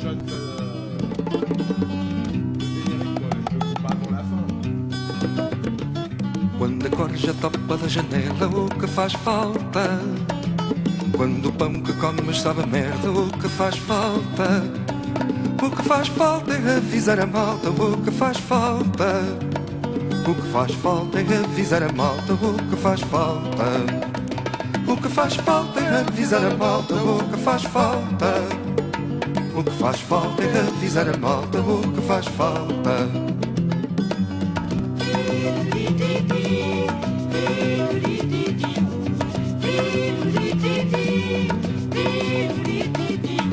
chante le générique, je coupe avant la fin. Quando a corja topa da janela, o que faz falta? Quando o pão que comes sabe a merda, o que faz falta? O que faz falta é avisar a malta, o que faz falta? O que faz falta é avisar a malta, o que faz falta? O que faz falta é avisar a malta, o que faz falta? O que faz falta é avisar a malta, o que faz falta?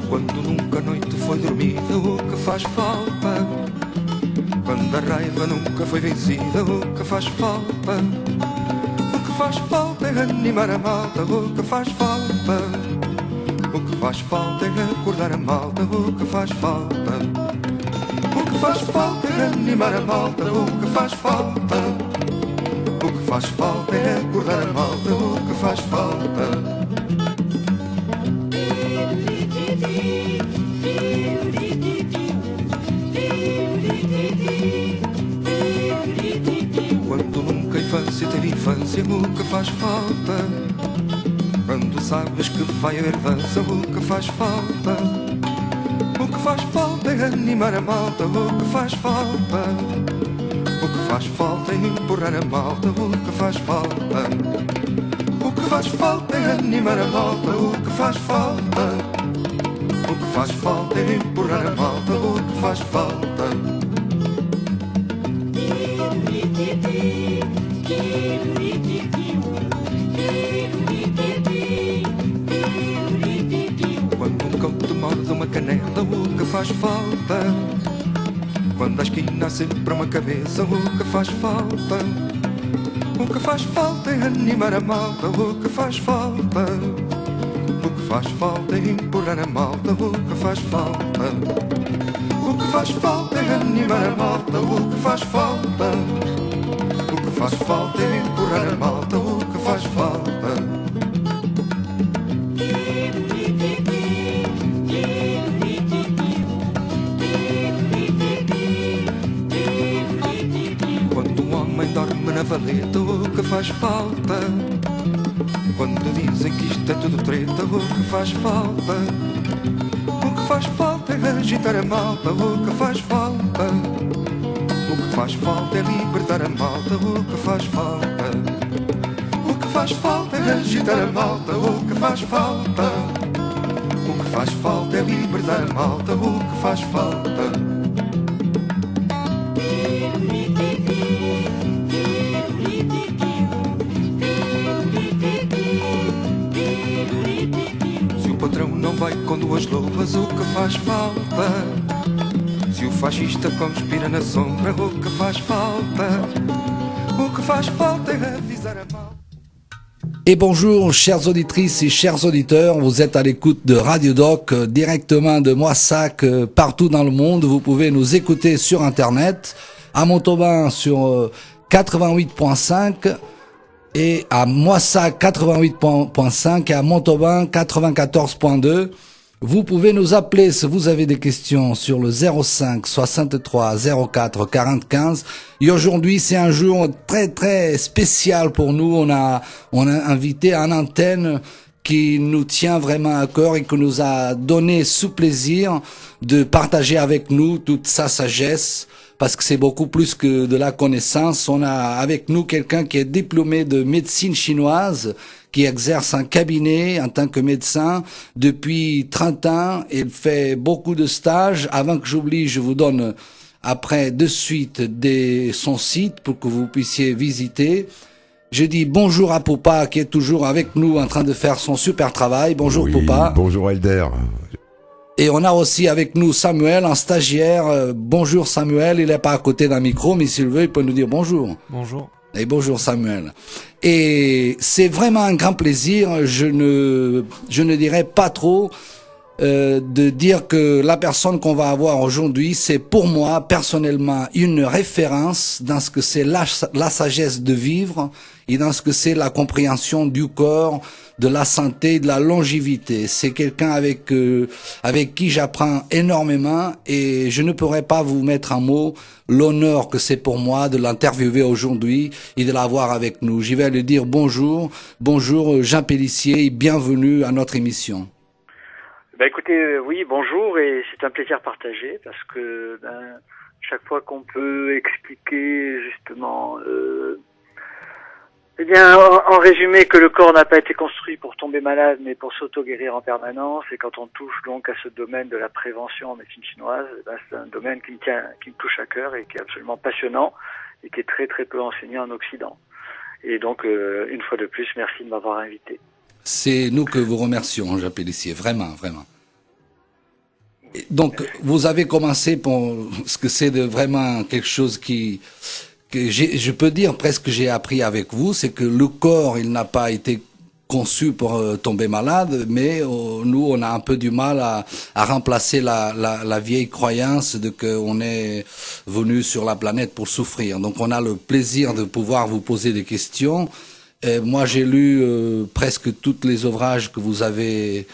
Quando nunca a noite foi dormida, o que faz falta? Quando a raiva nunca foi vencida, o que faz falta? O que faz falta é animar a malta, o que faz falta? O que faz falta é acordar a malta, o que faz falta? O que faz falta é animar a malta, o que faz falta? O que faz falta é acordar a malta, o que faz falta? Quando nunca a infância teve infância, o que faz falta? Quando sabes que vai haver dança, o que faz falta? O que faz falta é animar a malta, o que faz falta? O que faz falta é empurrar a malta, o que faz falta? O que faz falta é animar a malta, o que faz falta? O que faz falta é empurrar a malta, o que faz falta? Quando um cão te morde uma canela, o que faz falta? Quando a esquina há sempre uma cabeça, o que faz falta? O que faz falta é animar a malta, o que faz falta? O que faz falta é empurrar a malta, o que faz falta? O que faz falta é animar a malta, o que faz falta? O que faz falta é empurrar a malta, o que faz falta? Quando um homem dorme na valeta, o que faz falta? Quando dizem que isto é tudo treta, o que faz falta? O que faz falta é agitar a malta, o que faz falta? O que faz falta é libertar a malta, o que faz falta? O que faz falta é agitar a malta, o que faz falta? O que faz falta é libertar a malta, o que faz falta? Se o patrão não vai com duas luvas, o que faz falta? Se o fascista conspira na sombra, o que faz falta? O que faz falta é avisar a malta. Et bonjour, chères auditrices et chers auditeurs, vous êtes à l'écoute de Radio Doc, directement de Moissac, partout dans le monde. Vous pouvez nous écouter sur Internet, à Montauban sur 88.5 et à Moissac 88.5 et à Montauban 94.2. Vous pouvez nous appeler si vous avez des questions sur le 05 63 04 40 15. Et aujourd'hui, c'est un jour très très spécial pour nous. On a invité un antenne qui nous tient vraiment à cœur et qui nous a donné ce plaisir de partager avec nous toute sa sagesse, parce que c'est beaucoup plus que de la connaissance. On a avec nous quelqu'un qui est diplômé de médecine chinoise, qui exerce un cabinet en tant que médecin depuis 30 ans. Il fait beaucoup de stages. Avant que j'oublie, je vous donne après de suite son site pour que vous puissiez visiter. Je dis bonjour à Popa qui est toujours avec nous en train de faire son super travail. Bonjour oui, Popa. Bonjour Elder. Et on a aussi avec nous Samuel, un stagiaire. Bonjour Samuel, il n'est pas à côté d'un micro, mais s'il veut, il peut nous dire bonjour. Bonjour. Et bonjour Samuel. Et c'est vraiment un grand plaisir, je ne dirais pas trop, de dire que la personne qu'on va avoir aujourd'hui, c'est pour moi personnellement une référence dans ce que c'est la sagesse de vivre et dans ce que c'est la compréhension du corps, de la santé, de la longévité. C'est quelqu'un avec qui j'apprends énormément et je ne pourrais pas vous mettre en mots l'honneur que c'est pour moi de l'interviewer aujourd'hui et de l'avoir avec nous. Je vais lui dire bonjour Jean Pellissier, bienvenue à notre émission. Ben écoutez, oui, bonjour, et c'est un plaisir partagé parce que chaque fois qu'on peut expliquer justement, en résumé, que le corps n'a pas été construit pour tomber malade, mais pour s'auto-guérir en permanence, et quand on touche donc à ce domaine de la prévention en médecine chinoise, c'est un domaine qui me touche à cœur et qui est absolument passionnant et qui est très très peu enseigné en Occident. Et donc, une fois de plus, merci de m'avoir invité. C'est nous que vous remercions, Jean Pellissier, vraiment, vraiment. Donc, vous avez commencé pour ce que c'est vraiment quelque chose que je peux dire presque que j'ai appris avec vous, c'est que le corps, il n'a pas été conçu pour tomber malade, mais nous, on a un peu du mal à remplacer la vieille croyance de qu'on est venu sur la planète pour souffrir. Donc, on a le plaisir de pouvoir vous poser des questions. Moi, j'ai lu presque tous les ouvrages que vous avez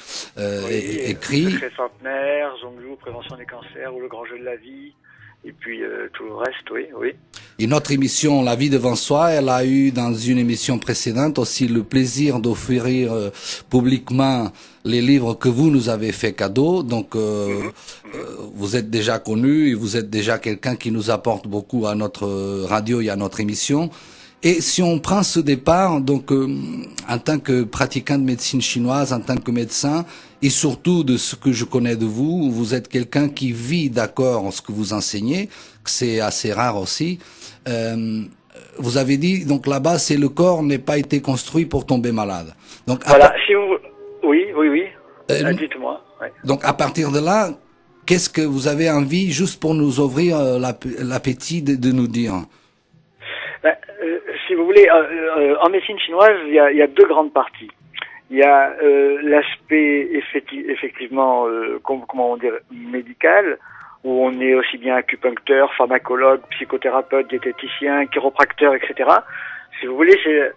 écrits. Secret centenaire, Zhonglu, prévention des cancers, ou le grand jeu de la vie, et puis tout le reste, oui. Et notre émission La vie devant soi, elle a eu dans une émission précédente aussi le plaisir d'offrir publiquement les livres que vous nous avez fait cadeau. Donc, vous êtes déjà connu et vous êtes déjà quelqu'un qui nous apporte beaucoup à notre radio et à notre émission. Et si on prend ce départ, donc en tant que pratiquant de médecine chinoise, en tant que médecin, et surtout de ce que je connais de vous, vous êtes quelqu'un qui vit d'accord ce que vous enseignez, que c'est assez rare aussi. Vous avez dit, donc là-bas, c'est le corps n'est pas été construit pour tomber malade. Donc voilà, si vous... Oui. Dites-moi. Ouais. Donc à partir de là, qu'est-ce que vous avez envie, juste pour nous ouvrir l'appétit de nous dire? Si vous voulez, en médecine chinoise, il y a deux grandes parties. Il y a l'aspect effectivement, comment dire, médical, où on est aussi bien acupuncteur, pharmacologue, psychothérapeute, diététicien, chiropracteur, etc. Si vous voulez, c'est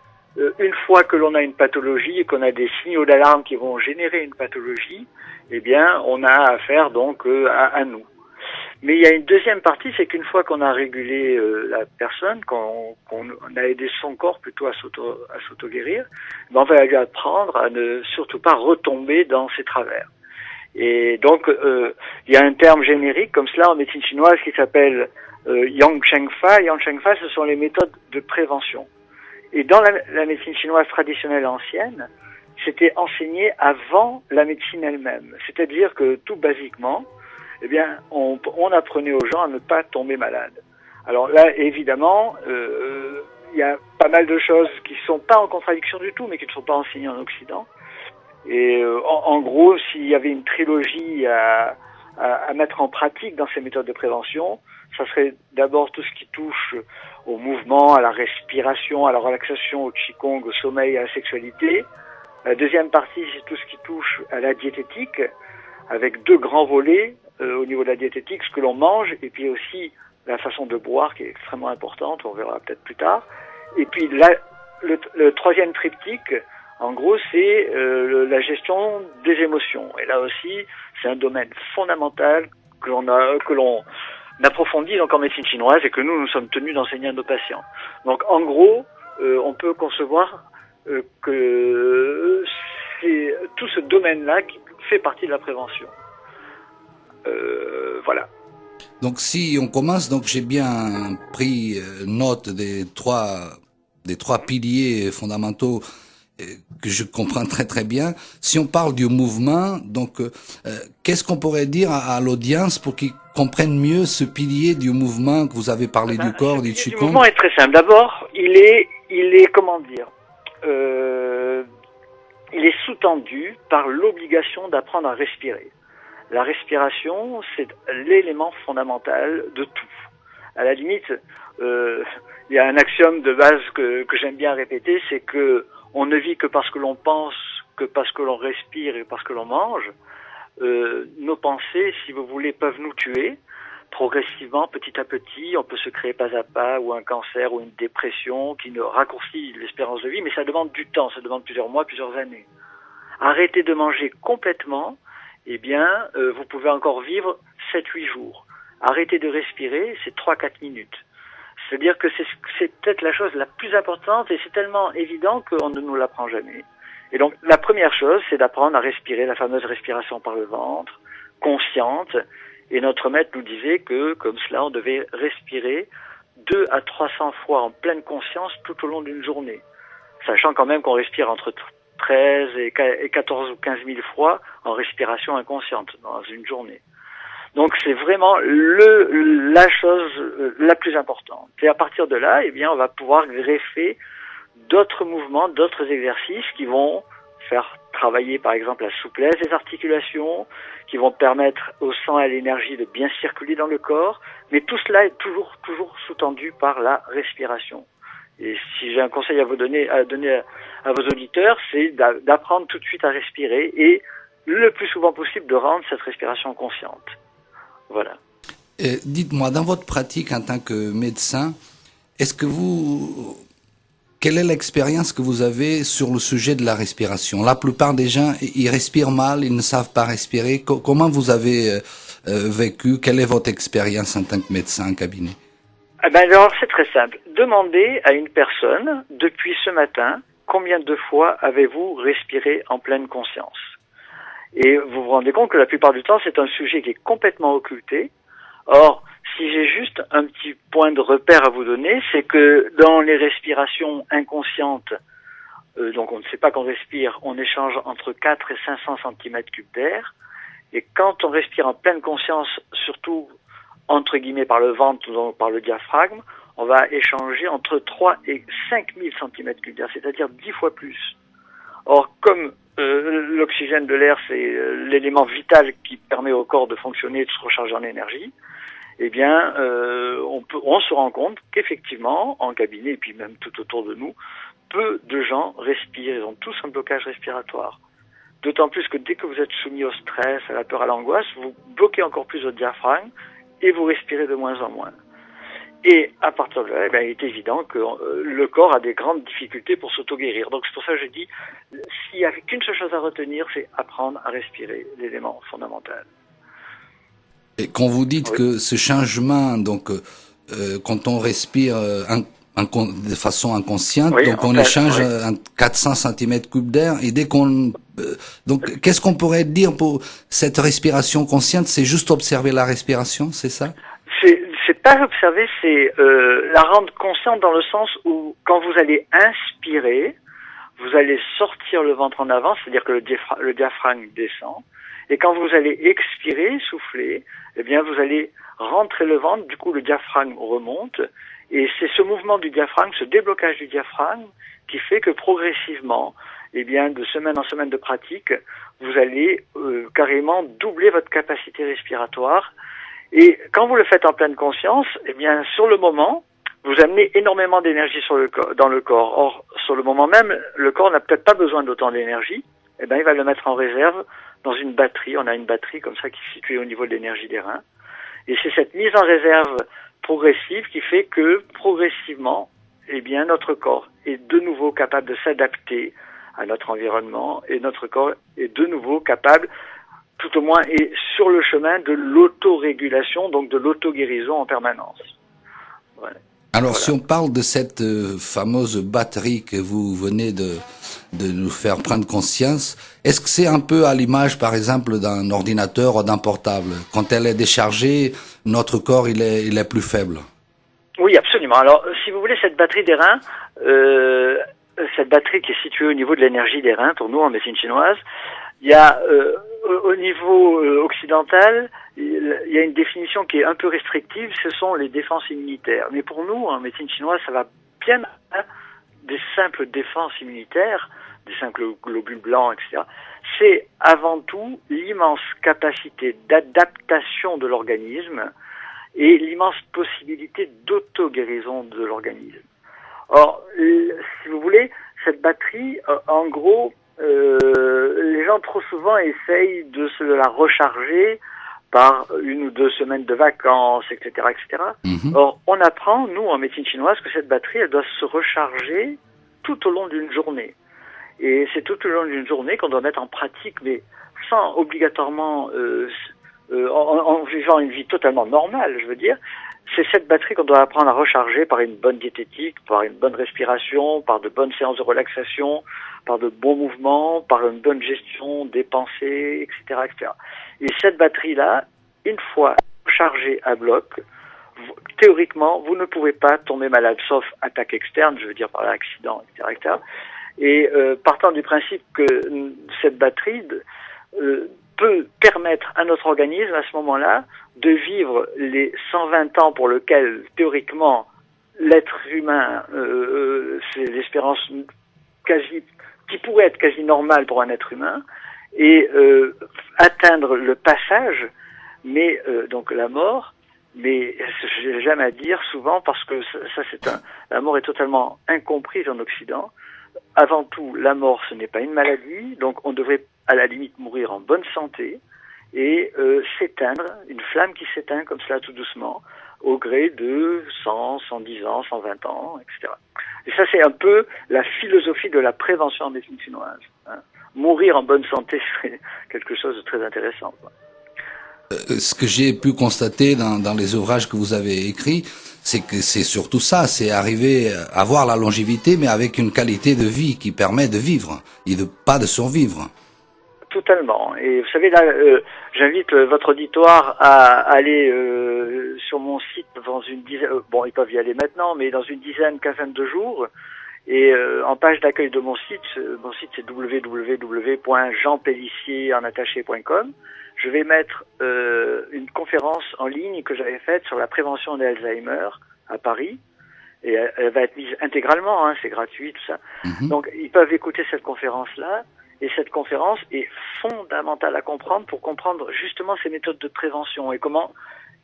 une fois que l'on a une pathologie et qu'on a des signaux d'alarme qui vont générer une pathologie, eh bien, on a affaire donc à nous. Mais il y a une deuxième partie, c'est qu'une fois qu'on a régulé la personne, qu'on a aidé son corps plutôt à s'auto-guérir, on va lui apprendre à ne surtout pas retomber dans ses travers. Et donc, il y a un terme générique comme cela en médecine chinoise qui s'appelle Yang Cheng Fa. Yang Cheng Fa, ce sont les méthodes de prévention. Et dans la médecine chinoise traditionnelle ancienne, c'était enseigné avant la médecine elle-même. C'est-à-dire que tout basiquement, eh bien, on apprenait aux gens à ne pas tomber malade. Alors là, évidemment, il y a pas mal de choses qui sont pas en contradiction du tout, mais qui ne sont pas enseignées en Occident. Et en gros, s'il y avait une trilogie à mettre en pratique dans ces méthodes de prévention, ça serait d'abord tout ce qui touche au mouvement, à la respiration, à la relaxation, au qigong, au sommeil, à la sexualité. La deuxième partie, c'est tout ce qui touche à la diététique, avec deux grands volets au niveau de la diététique, ce que l'on mange, et puis aussi la façon de boire qui est extrêmement importante, on verra peut-être plus tard. Et puis là, le troisième triptyque, en gros, c'est la gestion des émotions. Et là aussi, c'est un domaine fondamental que l'on approfondit donc en médecine chinoise et que nous sommes tenus d'enseigner à nos patients. Donc en gros, on peut concevoir que c'est tout ce domaine-là qui fait partie de la prévention. Voilà. Donc si on commence, donc j'ai bien pris note des trois piliers fondamentaux que je comprends très très bien. Si on parle du mouvement, donc qu'est-ce qu'on pourrait dire à l'audience pour qu'ils comprennent mieux ce pilier du mouvement que vous avez parlé du corps, du qigong? Le mouvement est très simple. D'abord, il est comment dire, il est sous-tendu par l'obligation d'apprendre à respirer. La respiration, c'est l'élément fondamental de tout. À la limite, il y a un axiome de base que j'aime bien répéter, c'est que on ne vit que parce que l'on pense, que parce que l'on respire et parce que l'on mange. nos pensées, si vous voulez, peuvent nous tuer. Progressivement, petit à petit, on peut se créer pas à pas, ou un cancer, ou une dépression qui ne raccourcit l'espérance de vie, mais ça demande du temps, ça demande plusieurs mois, plusieurs années. Arrêtez de manger complètement, eh bien, vous pouvez encore vivre 7-8 jours. Arrêtez de respirer, c'est 3-4 minutes. C'est-à-dire que c'est peut-être la chose la plus importante, et c'est tellement évident qu'on ne nous l'apprend jamais. Et donc, la première chose, c'est d'apprendre à respirer, la fameuse respiration par le ventre, consciente. Et notre maître nous disait que, comme cela, on devait respirer 200 à 300 fois en pleine conscience tout au long d'une journée. Sachant quand même qu'on respire entre 13 et 14 ou 15 000 fois en respiration inconsciente dans une journée. Donc c'est vraiment la chose la plus importante. Et à partir de là, eh bien, on va pouvoir greffer d'autres mouvements, d'autres exercices qui vont faire travailler par exemple la souplesse des articulations, qui vont permettre au sang et à l'énergie de bien circuler dans le corps, mais tout cela est toujours sous-tendu par la respiration. Et si j'ai un conseil à donner à vos auditeurs, c'est d'apprendre tout de suite à respirer et le plus souvent possible de rendre cette respiration consciente. Voilà. Dites-moi, dans votre pratique en tant que médecin, quelle est l'expérience que vous avez sur le sujet de la respiration? La plupart des gens, ils respirent mal, ils ne savent pas respirer. Comment vous avez vécu? Quelle est votre expérience en tant que médecin en cabinet? Alors, c'est très simple. Demandez à une personne, depuis ce matin, combien de fois avez-vous respiré en pleine conscience? Et vous vous rendez compte que la plupart du temps, c'est un sujet qui est complètement occulté. Or, si j'ai juste un petit point de repère à vous donner, c'est que dans les respirations inconscientes, donc on ne sait pas qu'on respire, on échange entre 4 et 500 cm3 d'air. Et quand on respire en pleine conscience, surtout entre guillemets par le ventre, donc par le diaphragme, on va échanger entre 3 et 5000 cm3 d'air, c'est-à-dire 10 fois plus. Or, comme l'oxygène de l'air, c'est l'élément vital qui permet au corps de fonctionner et de se recharger en énergie, eh bien, on se rend compte qu'effectivement, en cabinet et puis même tout autour de nous, peu de gens respirent, ils ont tous un blocage respiratoire. D'autant plus que dès que vous êtes soumis au stress, à la peur, à l'angoisse, vous bloquez encore plus votre diaphragme et vous respirez de moins en moins. Et à partir de là, il est évident que le corps a des grandes difficultés pour s'auto-guérir. Donc c'est pour ça que je dis, s'il n'y a qu'une seule chose à retenir, c'est apprendre à respirer, l'élément fondamental. Et quand vous dites que ce changement, donc quand on respire de façon inconsciente, donc on échange 400 cm3 d'air, et dès qu'on donc qu'est-ce qu'on pourrait dire pour cette respiration consciente? C'est juste observer la respiration, c'est ça? C'est pas observer, c'est la rendre consciente dans le sens où quand vous allez inspirer, vous allez sortir le ventre en avant, c'est-à-dire que le diaphragme descend, et quand vous allez expirer, souffler, eh bien vous allez rentrer le ventre, du coup le diaphragme remonte, et c'est ce mouvement du diaphragme, ce déblocage du diaphragme, qui fait que progressivement, eh bien de semaine en semaine de pratique, vous allez carrément doubler votre capacité respiratoire. Et quand vous le faites en pleine conscience, eh bien, sur le moment, vous amenez énormément d'énergie dans le corps. Or, sur le moment même, le corps n'a peut-être pas besoin d'autant d'énergie. Eh bien, il va le mettre en réserve dans une batterie. On a une batterie comme ça qui est située au niveau de l'énergie des reins. Et c'est cette mise en réserve progressive qui fait que, progressivement, eh bien, notre corps est de nouveau capable de s'adapter à notre environnement et notre corps est de nouveau capable, tout au moins, est sur le chemin de l'autorégulation, donc de l'auto-guérison en permanence. Ouais. Alors, si on parle de cette fameuse batterie que vous venez de nous faire prendre conscience, est-ce que c'est un peu à l'image, par exemple, d'un ordinateur ou d'un portable? Quand elle est déchargée, notre corps, il est plus faible. Oui, absolument. Alors, si vous voulez, cette batterie des reins, cette batterie qui est située au niveau de l'énergie des reins, pour nous, en médecine chinoise, il y a au niveau occidental, il y a une définition qui est un peu restrictive, ce sont les défenses immunitaires. Mais pour nous, en médecine chinoise, ça va bien des simples défenses immunitaires, des simples globules blancs, etc. C'est avant tout l'immense capacité d'adaptation de l'organisme et l'immense possibilité d'auto-guérison de l'organisme. Or, si vous voulez, cette batterie, en gros, les gens trop souvent essayent de se la recharger par 1 ou 2 semaines de vacances, etc., etc. Or, on apprend, nous, en médecine chinoise, que cette batterie, elle doit se recharger tout au long d'une journée. Et c'est tout au long d'une journée qu'on doit mettre en pratique, mais sans obligatoirement, en vivant une vie totalement normale, je veux dire. C'est cette batterie qu'on doit apprendre à recharger par une bonne diététique, par une bonne respiration, par de bonnes séances de relaxation, par de bons mouvements, par une bonne gestion des pensées, etc., etc. Et cette batterie-là, une fois chargée à bloc, théoriquement, vous ne pouvez pas tomber malade, sauf attaque externe, je veux dire par l'accident, etc., etc. Et partant du principe que cette batterie peut permettre à notre organisme, à ce moment-là, de vivre les 120 ans pour lesquels, théoriquement, l'être humain, c'est l'espérance quasi, qui pourrait être quasi normale pour un être humain, et atteindre le passage, mais donc la mort. Mais j'ai jamais à dire souvent parce que la mort est totalement incomprise en Occident. Avant tout, la mort, ce n'est pas une maladie, donc on devrait à la limite mourir en bonne santé et s'éteindre, une flamme qui s'éteint comme cela tout doucement, au gré de 100, 110 ans, 120 ans, etc. Et ça, c'est un peu la philosophie de la prévention en médecine chinoise. Hein. Mourir en bonne santé, c'est quelque chose de très intéressant, quoi. Ce que j'ai pu constater dans les ouvrages que vous avez écrits, c'est que c'est surtout ça, c'est arriver à avoir la longévité, mais avec une qualité de vie qui permet de vivre et pas de survivre. Totalement. Et vous savez, là, j'invite votre auditoire à aller sur mon site dans une dizaine, bon, ils peuvent y aller maintenant, mais dans une dizaine, quinzaine de jours. Et en page d'accueil de mon site c'est www.jeanpellissier.com. Je vais mettre une conférence en ligne que j'avais faite sur la prévention de l'Alzheimer à Paris. Et elle va être mise intégralement, hein, c'est gratuit, tout ça. Donc, ils peuvent écouter cette conférence-là. Et cette conférence est fondamentale à comprendre pour comprendre justement ces méthodes de prévention et comment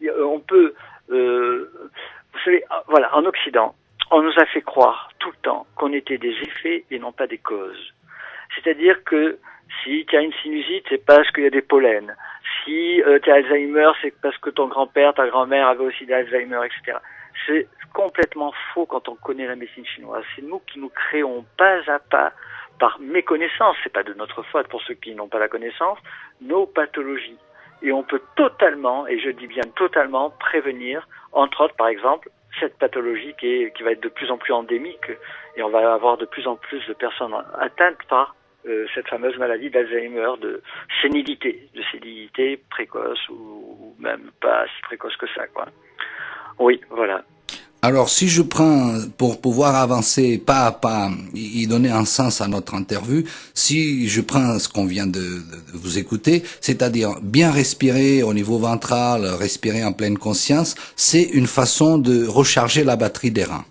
on peut... vous savez, voilà, en Occident, on nous a fait croire tout le temps qu'on était des effets et non pas des causes. C'est-à-dire que si tu as une sinusite, c'est parce qu'il y a des pollens. Si tu as Alzheimer, c'est parce que ton grand-père, ta grand-mère avait aussi d'Alzheimer, etc. C'est complètement faux quand on connaît la médecine chinoise. C'est nous qui nous créons pas à pas, par méconnaissance, c'est pas de notre faute pour ceux qui n'ont pas la connaissance, nos pathologies. Et on peut totalement, et je dis bien totalement, prévenir, entre autres, par exemple, cette pathologie qui va être de plus en plus endémique, et on va avoir de plus en plus de personnes atteintes par cette fameuse maladie d'Alzheimer, de sénilité précoce, ou même pas si précoce que ça, quoi. Oui, voilà. Alors, si je prends, pour pouvoir avancer pas à pas, y donner un sens à notre interview, si je prends ce qu'on vient de vous écouter, c'est-à-dire bien respirer au niveau ventral, respirer en pleine conscience, c'est une façon de recharger la batterie des reins.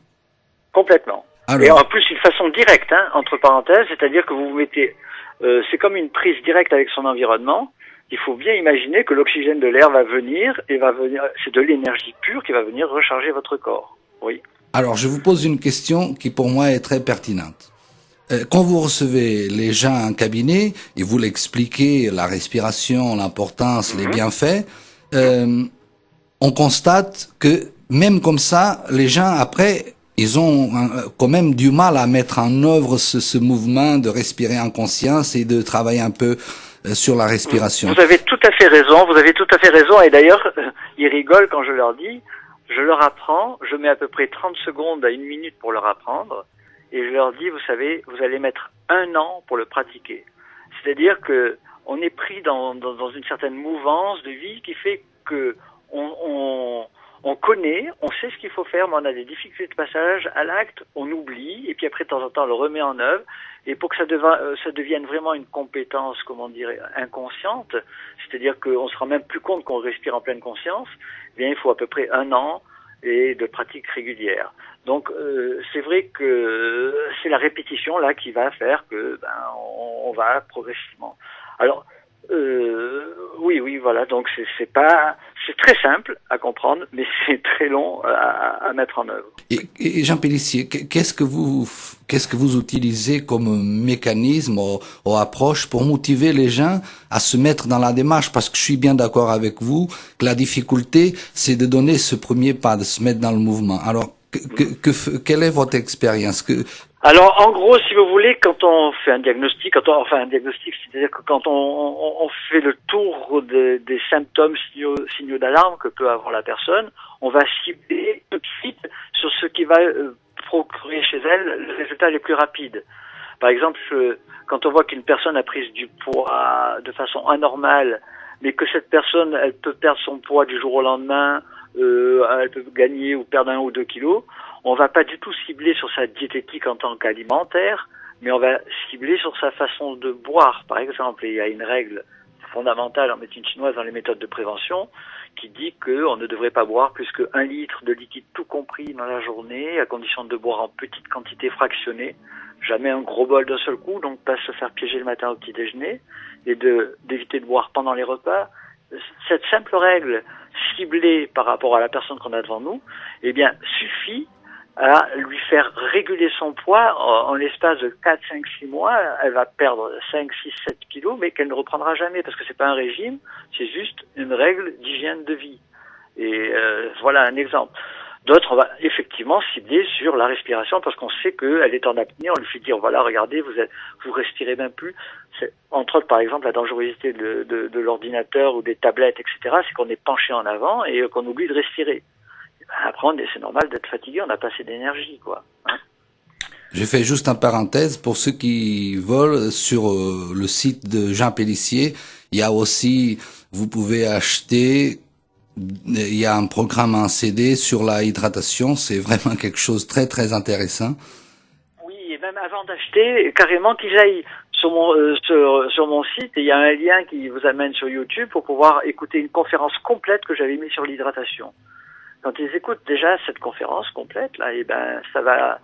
Complètement. Alors, et en plus, une façon directe, hein, entre parenthèses, c'est-à-dire que vous mettez, c'est comme une prise directe avec son environnement. Il faut bien imaginer que l'oxygène de l'air va venir, c'est de l'énergie pure qui va venir recharger votre corps. Oui. Alors, je vous pose une question qui pour moi est très pertinente. Quand vous recevez les gens en cabinet et vous l'expliquez, la respiration, l'importance, les bienfaits, on constate que même comme ça, les gens après, ils ont quand même du mal à mettre en œuvre ce mouvement de respirer en conscience et de travailler un peu sur la respiration. Vous avez tout à fait raison, et d'ailleurs, ils rigolent quand je leur dis, je leur apprends, je mets à peu près 30 secondes à 1 minute pour leur apprendre, et je leur dis, vous savez, vous allez mettre 1 an pour le pratiquer. C'est-à-dire que on est pris dans une certaine mouvance de vie qui fait que on connaît, on sait ce qu'il faut faire, mais on a des difficultés de passage à l'acte, on oublie, et puis après, de temps en temps, on le remet en œuvre. Et pour que ça devienne vraiment une compétence, comment dire, inconsciente, c'est-à-dire qu'on se rend même plus compte qu'on respire en pleine conscience, eh bien, il faut à peu près 1 an et de pratique régulière. Donc, c'est vrai que c'est la répétition, là, qui va faire que, on va progressivement. Alors, oui, voilà, donc c'est pas C'est très simple à comprendre, mais c'est très long à mettre en œuvre. Et Jean Pellissier, qu'est-ce que vous utilisez comme mécanisme ou approche pour motiver les gens à se mettre dans la démarche? Parce que je suis bien d'accord avec vous que la difficulté, c'est de donner ce premier pas, de se mettre dans le mouvement. Alors, quelle est votre expérience? Alors, en gros, si vous voulez, quand on fait un diagnostic, c'est-à-dire que quand on fait le tour des symptômes, signaux d'alarme que peut avoir la personne, on va cibler tout de suite sur ce qui va procurer chez elle le résultat les plus rapides. Par exemple, quand on voit qu'une personne a pris du poids de façon anormale, mais que cette personne, elle peut perdre son poids du jour au lendemain, elle peut gagner ou perdre 1 ou 2 kilos, on va pas du tout cibler sur sa diététique en tant qu'alimentaire, mais on va cibler sur sa façon de boire, par exemple. Et il y a une règle fondamentale en médecine chinoise dans les méthodes de prévention qui dit qu'on ne devrait pas boire plus que 1 litre de liquide tout compris dans la journée, à condition de boire en petite quantité fractionnée, jamais un gros bol d'un seul coup, donc pas se faire piéger le matin au petit déjeuner, et d'éviter de boire pendant les repas. Cette simple règle ciblée par rapport à la personne qu'on a devant nous, eh bien, suffit à lui faire réguler son poids en l'espace de 4, 5, 6 mois. Elle va perdre 5, 6, 7 kilos, mais qu'elle ne reprendra jamais, parce que c'est pas un régime, c'est juste une règle d'hygiène de vie. Et voilà un exemple. D'autres, on va effectivement cibler sur la respiration, parce qu'on sait qu'elle est en apnée, on lui fait dire, voilà, regardez, vous respirez même plus. C'est, entre autres, par exemple, la dangerosité de l'ordinateur ou des tablettes, etc., c'est qu'on est penché en avant et qu'on oublie de respirer. Après, c'est normal d'être fatigué, on n'a pas assez d'énergie, quoi. Hein. Je fais juste une parenthèse pour ceux qui veulent, sur le site de Jean Pellissier, il y a aussi, vous pouvez acheter, il y a un programme en CD sur la hydratation, c'est vraiment quelque chose de très très intéressant. Oui, et même avant d'acheter, carrément qu'ils aillent sur mon site, et il y a un lien qui vous amène sur YouTube pour pouvoir écouter une conférence complète que j'avais mise sur l'hydratation. Quand ils écoutent déjà cette conférence complète, là, et ben, ça va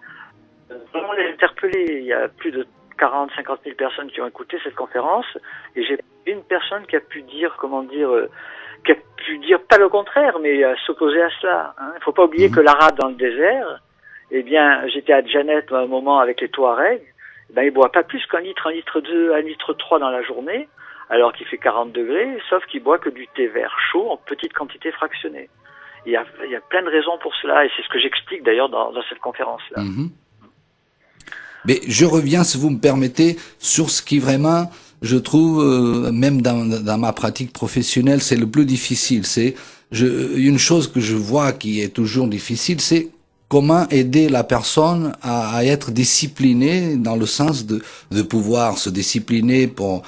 vraiment les interpeller. Il y a plus de 40, 50 000 personnes qui ont écouté cette conférence, et j'ai une personne qui a pu dire, qui a pu dire pas le contraire, mais s'opposer à cela. Hein. Il faut pas oublier que l'arabe dans le désert, eh bien, j'étais à Djanet à un moment avec les Touaregs, eh ben, ils boivent pas plus qu'un litre, 1 litre 2, 1 litre 3 dans la journée, alors qu'il fait 40 degrés, sauf qu'ils boivent que du thé vert chaud en petite quantité fractionnée. Il y a plein de raisons pour cela, et c'est ce que j'explique d'ailleurs dans cette conférence-là. Mm-hmm. Mais je reviens, si vous me permettez, sur ce qui vraiment, je trouve, même dans ma pratique professionnelle, c'est le plus difficile. Une chose que je vois qui est toujours difficile, c'est comment aider la personne à être disciplinée, dans le sens de pouvoir se discipliner pour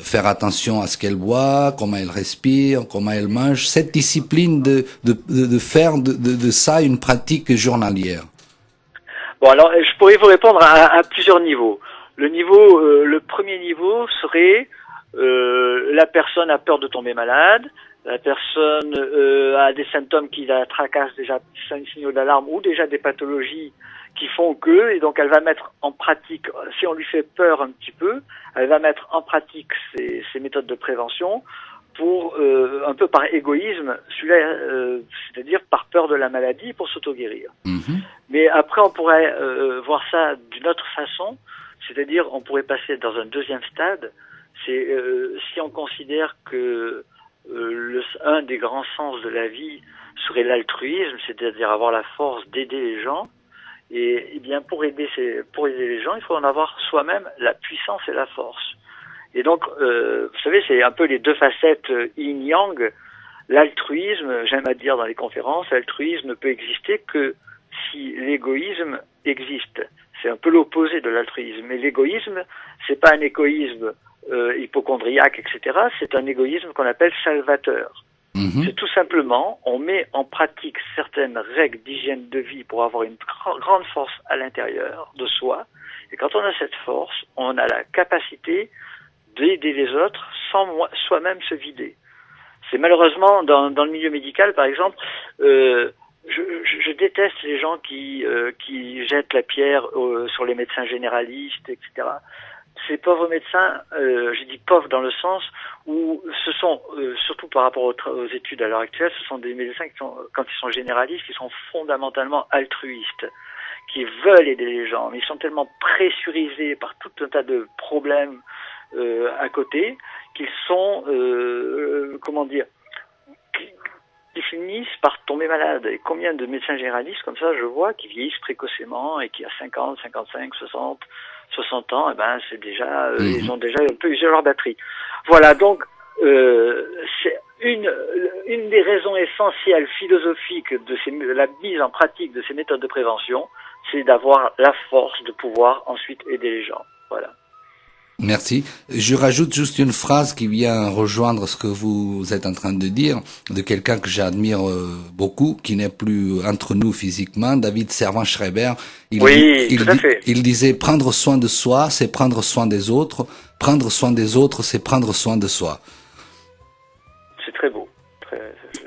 faire attention à ce qu'elle boit, comment elle respire, comment elle mange, cette discipline de faire de ça une pratique journalière. Bon, alors, je pourrais vous répondre à plusieurs niveaux. Le premier niveau serait, la personne a peur de tomber malade, la personne a des symptômes qui la tracassent, déjà signaux d'alarme ou déjà des pathologies qui font que, et donc elle va mettre en pratique, si on lui fait peur un petit peu, elle va mettre en pratique ces méthodes de prévention pour, un peu par égoïsme, c'est-à-dire par peur de la maladie, pour s'auto-guérir. Mm-hmm. Mais après, on pourrait voir ça d'une autre façon, c'est-à-dire on pourrait passer dans un deuxième stade, c'est si on considère que un des grands sens de la vie serait l'altruisme, c'est-à-dire avoir la force d'aider les gens. Et bien pour aider les gens, il faut en avoir soi-même la puissance et la force. Et donc, vous savez, c'est un peu les deux facettes yin-yang. L'altruisme, j'aime à dire dans les conférences, l'altruisme ne peut exister que si l'égoïsme existe. C'est un peu l'opposé de l'altruisme. Mais l'égoïsme, c'est pas un égoïsme hypocondriaque, etc. C'est un égoïsme qu'on appelle salvateur. Mmh. C'est tout simplement, on met en pratique certaines règles d'hygiène de vie pour avoir une grande force à l'intérieur de soi. Et quand on a cette force, on a la capacité d'aider les autres sans soi-même se vider. C'est malheureusement, dans le milieu médical, par exemple, je déteste les gens qui jettent la pierre sur les médecins généralistes, etc. Ces pauvres médecins, je dis pauvres dans le sens où ce sont, surtout par rapport aux études à l'heure actuelle, ce sont des médecins qui sont, quand ils sont généralistes, qui sont fondamentalement altruistes, qui veulent aider les gens, mais ils sont tellement pressurisés par tout un tas de problèmes à côté qu'ils sont, comment dire, qui finissent par tomber malades. Et combien de médecins généralistes comme ça je vois qui vieillissent précocement et qui à 50, 55, 60 ans, eh ben c'est déjà ils ont déjà un peu usé leur batterie. Voilà, donc c'est une des raisons essentielles philosophiques de la mise en pratique de ces méthodes de prévention, c'est d'avoir la force de pouvoir ensuite aider les gens. Voilà. Merci. Je rajoute juste une phrase qui vient rejoindre ce que vous êtes en train de dire, de quelqu'un que j'admire beaucoup, qui n'est plus entre nous physiquement, David Servan-Schreiber. Il disait prendre soin de soi, c'est prendre soin des autres. Prendre soin des autres, c'est prendre soin de soi. C'est très beau.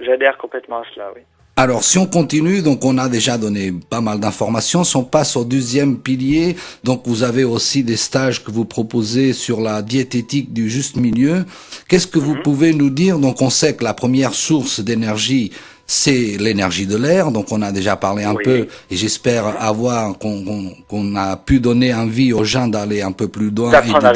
J'adhère complètement à cela, oui. Alors, si on continue, donc on a déjà donné pas mal d'informations. Si on passe au deuxième pilier, donc vous avez aussi des stages que vous proposez sur la diététique du juste milieu. Qu'est-ce que vous pouvez nous dire? Donc, on sait que la première source d'énergie, c'est l'énergie de l'air. Donc, on a déjà parlé un peu, et j'espère qu'on a pu donner envie aux gens d'aller un peu plus loin d'apprendre à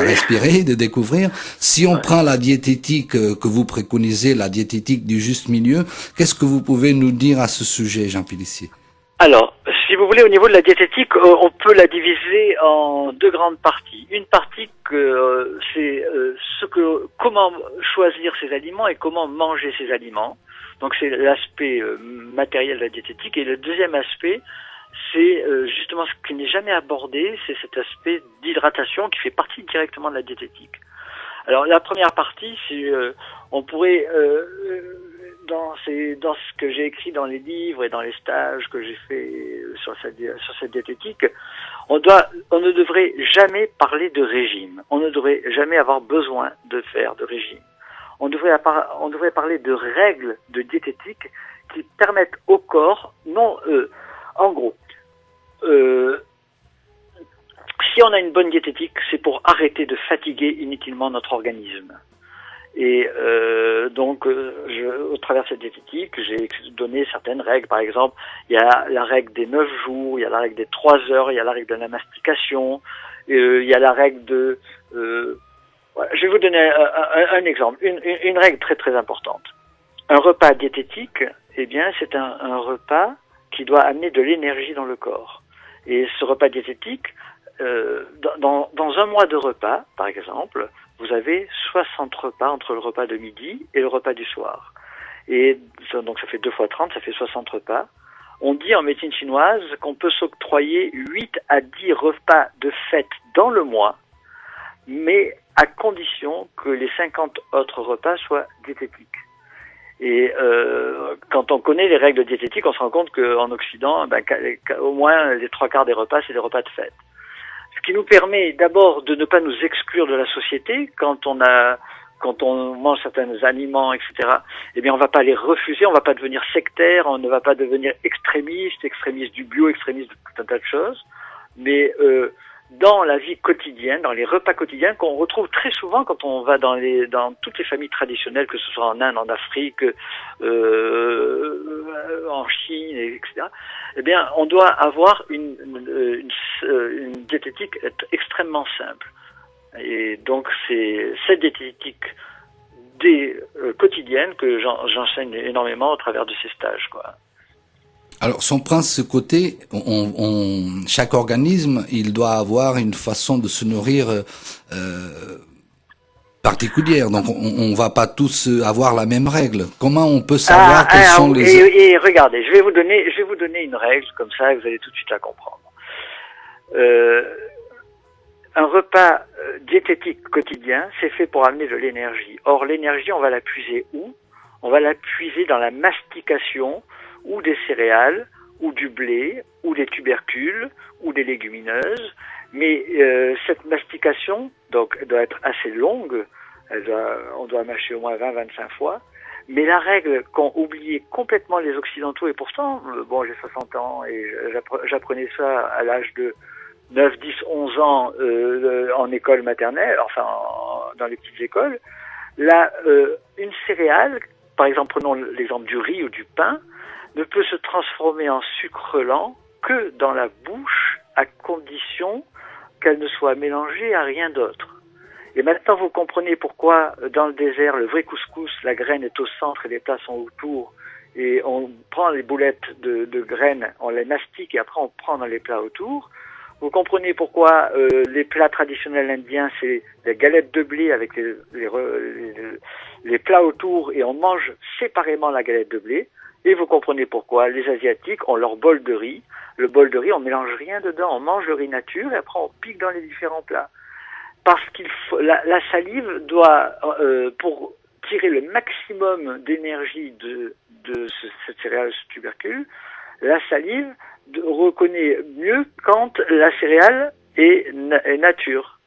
respirer, de découvrir. Si on prend la diététique que vous préconisez, la diététique du juste milieu, qu'est-ce que vous pouvez nous dire à ce sujet, Jean Pélissier? Alors, si vous voulez, au niveau de la diététique, on peut la diviser en deux grandes parties. Une partie c'est comment choisir ses aliments et comment manger ses aliments. Donc c'est l'aspect matériel de la diététique. Et le deuxième aspect, c'est justement ce qui n'est jamais abordé, c'est cet aspect d'hydratation qui fait partie directement de la diététique. Alors la première partie, c'est on pourrait dans ce que j'ai écrit dans les livres et dans les stages que j'ai fait sur cette diététique, on ne devrait jamais parler de régime. On ne devrait jamais avoir besoin de faire de régime. On devrait parler de règles de diététique qui permettent au corps, en gros, si on a une bonne diététique, c'est pour arrêter de fatiguer inutilement notre organisme. Et donc, au travers de cette diététique, j'ai donné certaines règles. Par exemple, il y a la règle des 9 jours, il y a la règle des 3 heures, il y a la règle de la mastication, il y a la règle de... je vais vous donner un exemple, une règle très très importante. Un repas diététique, eh bien, c'est un repas qui doit amener de l'énergie dans le corps. Et ce repas diététique, dans un mois de repas, par exemple, vous avez 60 repas entre le repas de midi et le repas du soir. Et donc ça fait 2 fois 30, ça fait 60 repas. On dit en médecine chinoise qu'on peut s'octroyer 8 à 10 repas de fête dans le mois, mais à condition que les 50 autres repas soient diététiques. Et quand on connaît les règles diététiques, on se rend compte qu'en Occident, au moins les 3/4 des repas, c'est des repas de fête. Ce qui nous permet d'abord de ne pas nous exclure de la société quand on mange certains aliments, etc. Eh bien, on ne va pas les refuser, on ne va pas devenir sectaire, on ne va pas devenir extrémiste du bio, extrémiste de tout un tas de choses. Mais dans la vie quotidienne, dans les repas quotidiens qu'on retrouve très souvent quand on va dans toutes les familles traditionnelles, que ce soit en Inde, en Afrique, en Chine, etc. Eh bien, on doit avoir une diététique extrêmement simple. Et donc, c'est cette diététique quotidienne que j'enseigne énormément au travers de ces stages, quoi. Alors, si on prend ce côté, chaque organisme, il doit avoir une façon de se nourrir particulière. Donc, on va pas tous avoir la même règle. Comment on peut savoir quels sont les... Et regardez, je vais vous donner une règle comme ça, vous allez tout de suite la comprendre. Un repas diététique quotidien, c'est fait pour amener de l'énergie. Or, l'énergie, on va la puiser où? On va la puiser dans la mastication ou des céréales, ou du blé, ou des tubercules, ou des légumineuses. Mais cette mastication donc, doit être assez longue. On doit mâcher au moins 20-25 fois. Mais la règle qu'ont oublié complètement les Occidentaux, et pourtant, j'ai 60 ans et j'apprenais ça à l'âge de 9, 10, 11 ans en école maternelle, enfin dans les petites écoles, là, une céréale, par exemple prenons l'exemple du riz ou du pain, ne peut se transformer en sucre lent que dans la bouche à condition qu'elle ne soit mélangée à rien d'autre. Et maintenant vous comprenez pourquoi dans le désert, le vrai couscous, la graine est au centre et les plats sont autour, et on prend les boulettes de graines, on les mastique et après on prend dans les plats autour. Vous comprenez pourquoi les plats traditionnels indiens, c'est la galette de blé avec les plats autour et on mange séparément la galette de blé. Et vous comprenez pourquoi les Asiatiques ont leur bol de riz. Le bol de riz, on mélange rien dedans, on mange le riz nature et après on pique dans les différents plats. Parce qu'il faut, la salive doit, pour tirer le maximum d'énergie de cette céréale, ce tubercule, la salive reconnaît mieux quand la céréale est nature.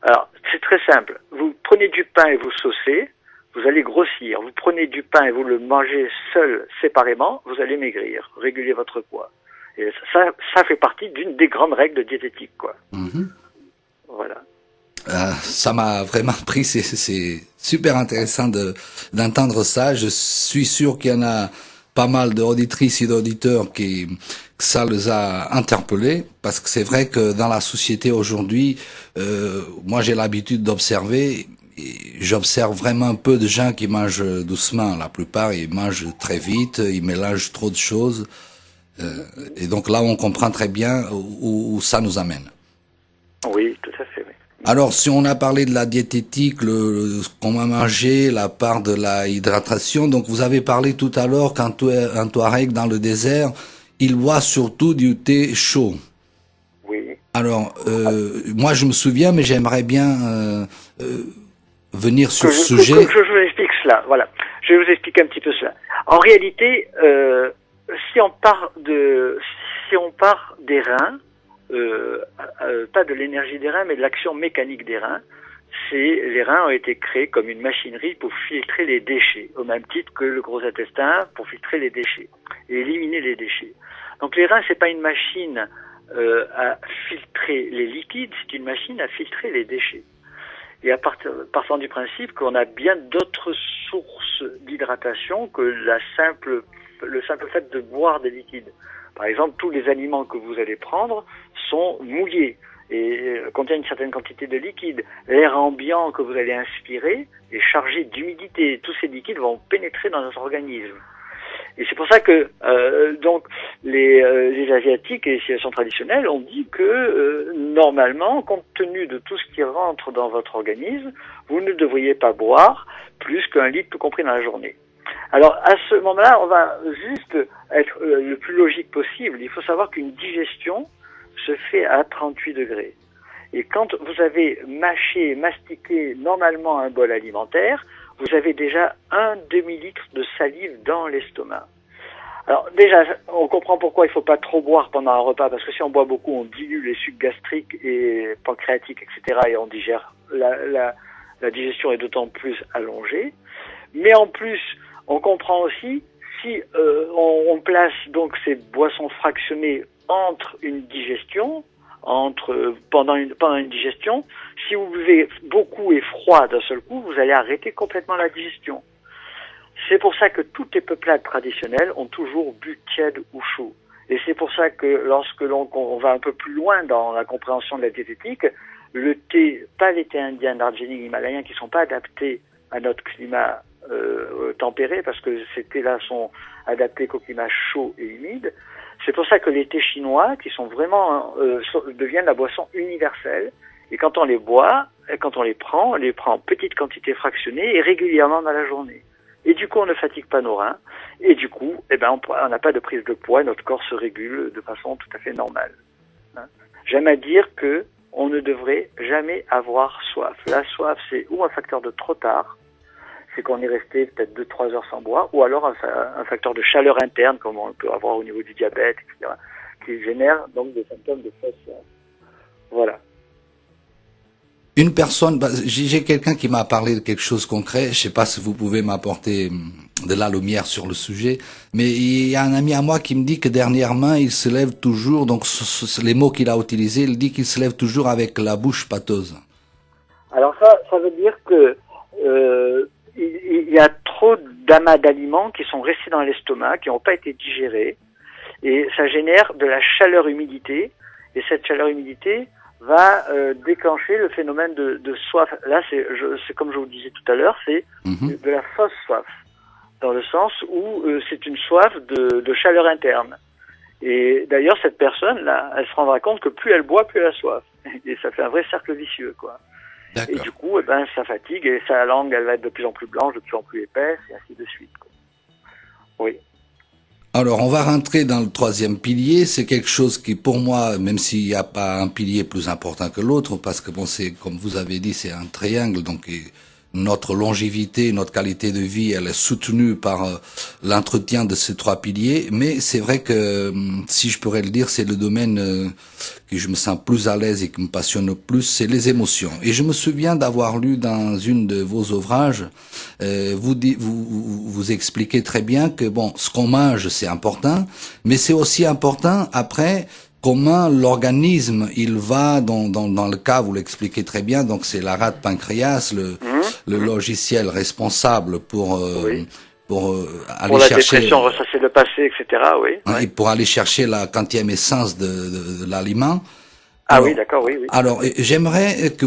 Alors, c'est très simple. Vous prenez du pain et vous saucez, vous allez grossir. Vous prenez du pain et vous le mangez seul, séparément, vous allez maigrir, réguler votre poids. Et ça fait partie d'une des grandes règles de diététique, quoi. Mhm. Voilà. Ça m'a vraiment pris, c'est super intéressant d'entendre ça. Je suis sûr qu'il y en a pas mal d'auditrices et d'auditeurs que ça les a interpellés, parce que c'est vrai que dans la société aujourd'hui, moi j'ai l'habitude d'observer, et j'observe vraiment un peu de gens qui mangent doucement. La plupart, ils mangent très vite, ils mélangent trop de choses, et donc là on comprend très bien où ça nous amène. Oui, tout à fait, oui. Alors, si on a parlé de la diététique, ce qu'on va manger, la part de la hydratation, donc vous avez parlé tout à l'heure qu'un Touareg dans le désert, il boit surtout du thé chaud. Oui. Alors, moi je me souviens, mais j'aimerais bien venir sur ce sujet. Je vous explique cela, voilà. Je vais vous expliquer un petit peu cela. En réalité, si on part des reins, pas de l'énergie des reins, mais de l'action mécanique des reins. Les reins ont été créés comme une machinerie pour filtrer les déchets, au même titre que le gros intestin pour filtrer les déchets et éliminer les déchets. Donc les reins, c'est pas une machine à filtrer les liquides, c'est une machine à filtrer les déchets. Et partant du principe qu'on a bien d'autres sources d'hydratation que le simple fait de boire des liquides. Par exemple, tous les aliments que vous allez prendre sont mouillés et contiennent une certaine quantité de liquide. L'air ambiant que vous allez inspirer est chargé d'humidité. Tous ces liquides vont pénétrer dans notre organisme. Et c'est pour ça que donc les Asiatiques et les civilisations traditionnelles ont dit que normalement, compte tenu de tout ce qui rentre dans votre organisme, vous ne devriez pas boire plus qu'un litre tout compris dans la journée. Alors, à ce moment-là, on va juste être le plus logique possible. Il faut savoir qu'une digestion se fait à 38 degrés. Et quand vous avez mastiqué normalement un bol alimentaire, vous avez déjà un demi-litre de salive dans l'estomac. Alors déjà, on comprend pourquoi il ne faut pas trop boire pendant un repas, parce que si on boit beaucoup, on dilue les sucs gastriques et pancréatiques, etc. et on digère. La digestion est d'autant plus allongée. Mais en plus, on comprend aussi, si on place donc ces boissons fractionnées entre une digestion, pendant une digestion, si vous buvez beaucoup et froid d'un seul coup, vous allez arrêter complètement la digestion. C'est pour ça que toutes les peuplades traditionnelles ont toujours bu tiède ou chaud. Et c'est pour ça que lorsque on va un peu plus loin dans la compréhension de la diététique, le thé, pas les thés indiens, darjeeling, himalayen, qui sont pas adaptés à notre climat tempéré, parce que ces thés-là sont adaptés qu'au climat chaud et humide. C'est pour ça que les thés chinois, qui sont vraiment deviennent la boisson universelle. Et quand on les boit, quand on les prend en petites quantités fractionnées et régulièrement dans la journée. Et du coup, on ne fatigue pas nos reins. Et du coup, on n'a pas de prise de poids. Notre corps se régule de façon tout à fait normale. J'aime à dire que on ne devrait jamais avoir soif. La soif, c'est ou un facteur de trop tard, c'est qu'on est resté peut-être 2-3 heures sans boire, ou alors un facteur de chaleur interne, comme on peut avoir au niveau du diabète, etc., qui génère donc des symptômes de fausse soif. Voilà. Une personne, j'ai quelqu'un qui m'a parlé de quelque chose de concret. Je sais pas si vous pouvez m'apporter de la lumière sur le sujet, mais il y a un ami à moi qui me dit que dernièrement il se lève toujours. Donc les mots qu'il a utilisés, il dit qu'il se lève toujours avec la bouche pâteuse. Alors ça veut dire que il y a trop d'amas d'aliments qui sont restés dans l'estomac, qui n'ont pas été digérés, et ça génère de la chaleur-humidité, et cette chaleur-humidité va déclencher le phénomène de soif. Là, c'est comme je vous le disais tout à l'heure, c'est de la fausse soif, dans le sens où c'est une soif de chaleur interne. Et d'ailleurs, cette personne-là, elle se rendra compte que plus elle boit, plus elle a soif. Et ça fait un vrai cercle vicieux, quoi. Et du coup, ça fatigue, et sa langue, elle va être de plus en plus blanche, de plus en plus épaisse, et ainsi de suite, quoi. Oui. Alors, on va rentrer dans le troisième pilier. C'est quelque chose qui, pour moi, même s'il n'y a pas un pilier plus important que l'autre, parce que bon, c'est, comme vous avez dit, c'est un triangle, donc notre longévité, notre qualité de vie, elle est soutenue par l'entretien de ces trois piliers. Mais c'est vrai que, si je pourrais le dire, c'est le domaine que je me sens plus à l'aise et qui me passionne le plus, c'est les émotions. Et je me souviens d'avoir lu dans une de vos ouvrages, vous expliquez très bien que bon, ce qu'on mange, c'est important, mais c'est aussi important après comment l'organisme il va dans le cas, vous l'expliquez très bien, donc c'est la rate pancréas, le logiciel responsable pour aller pour la chercher dépression, ressasser le passé, etc. Oui. Et pour aller chercher la quantième essence de l'aliment. Ah Alors, oui, d'accord, oui. Alors, j'aimerais que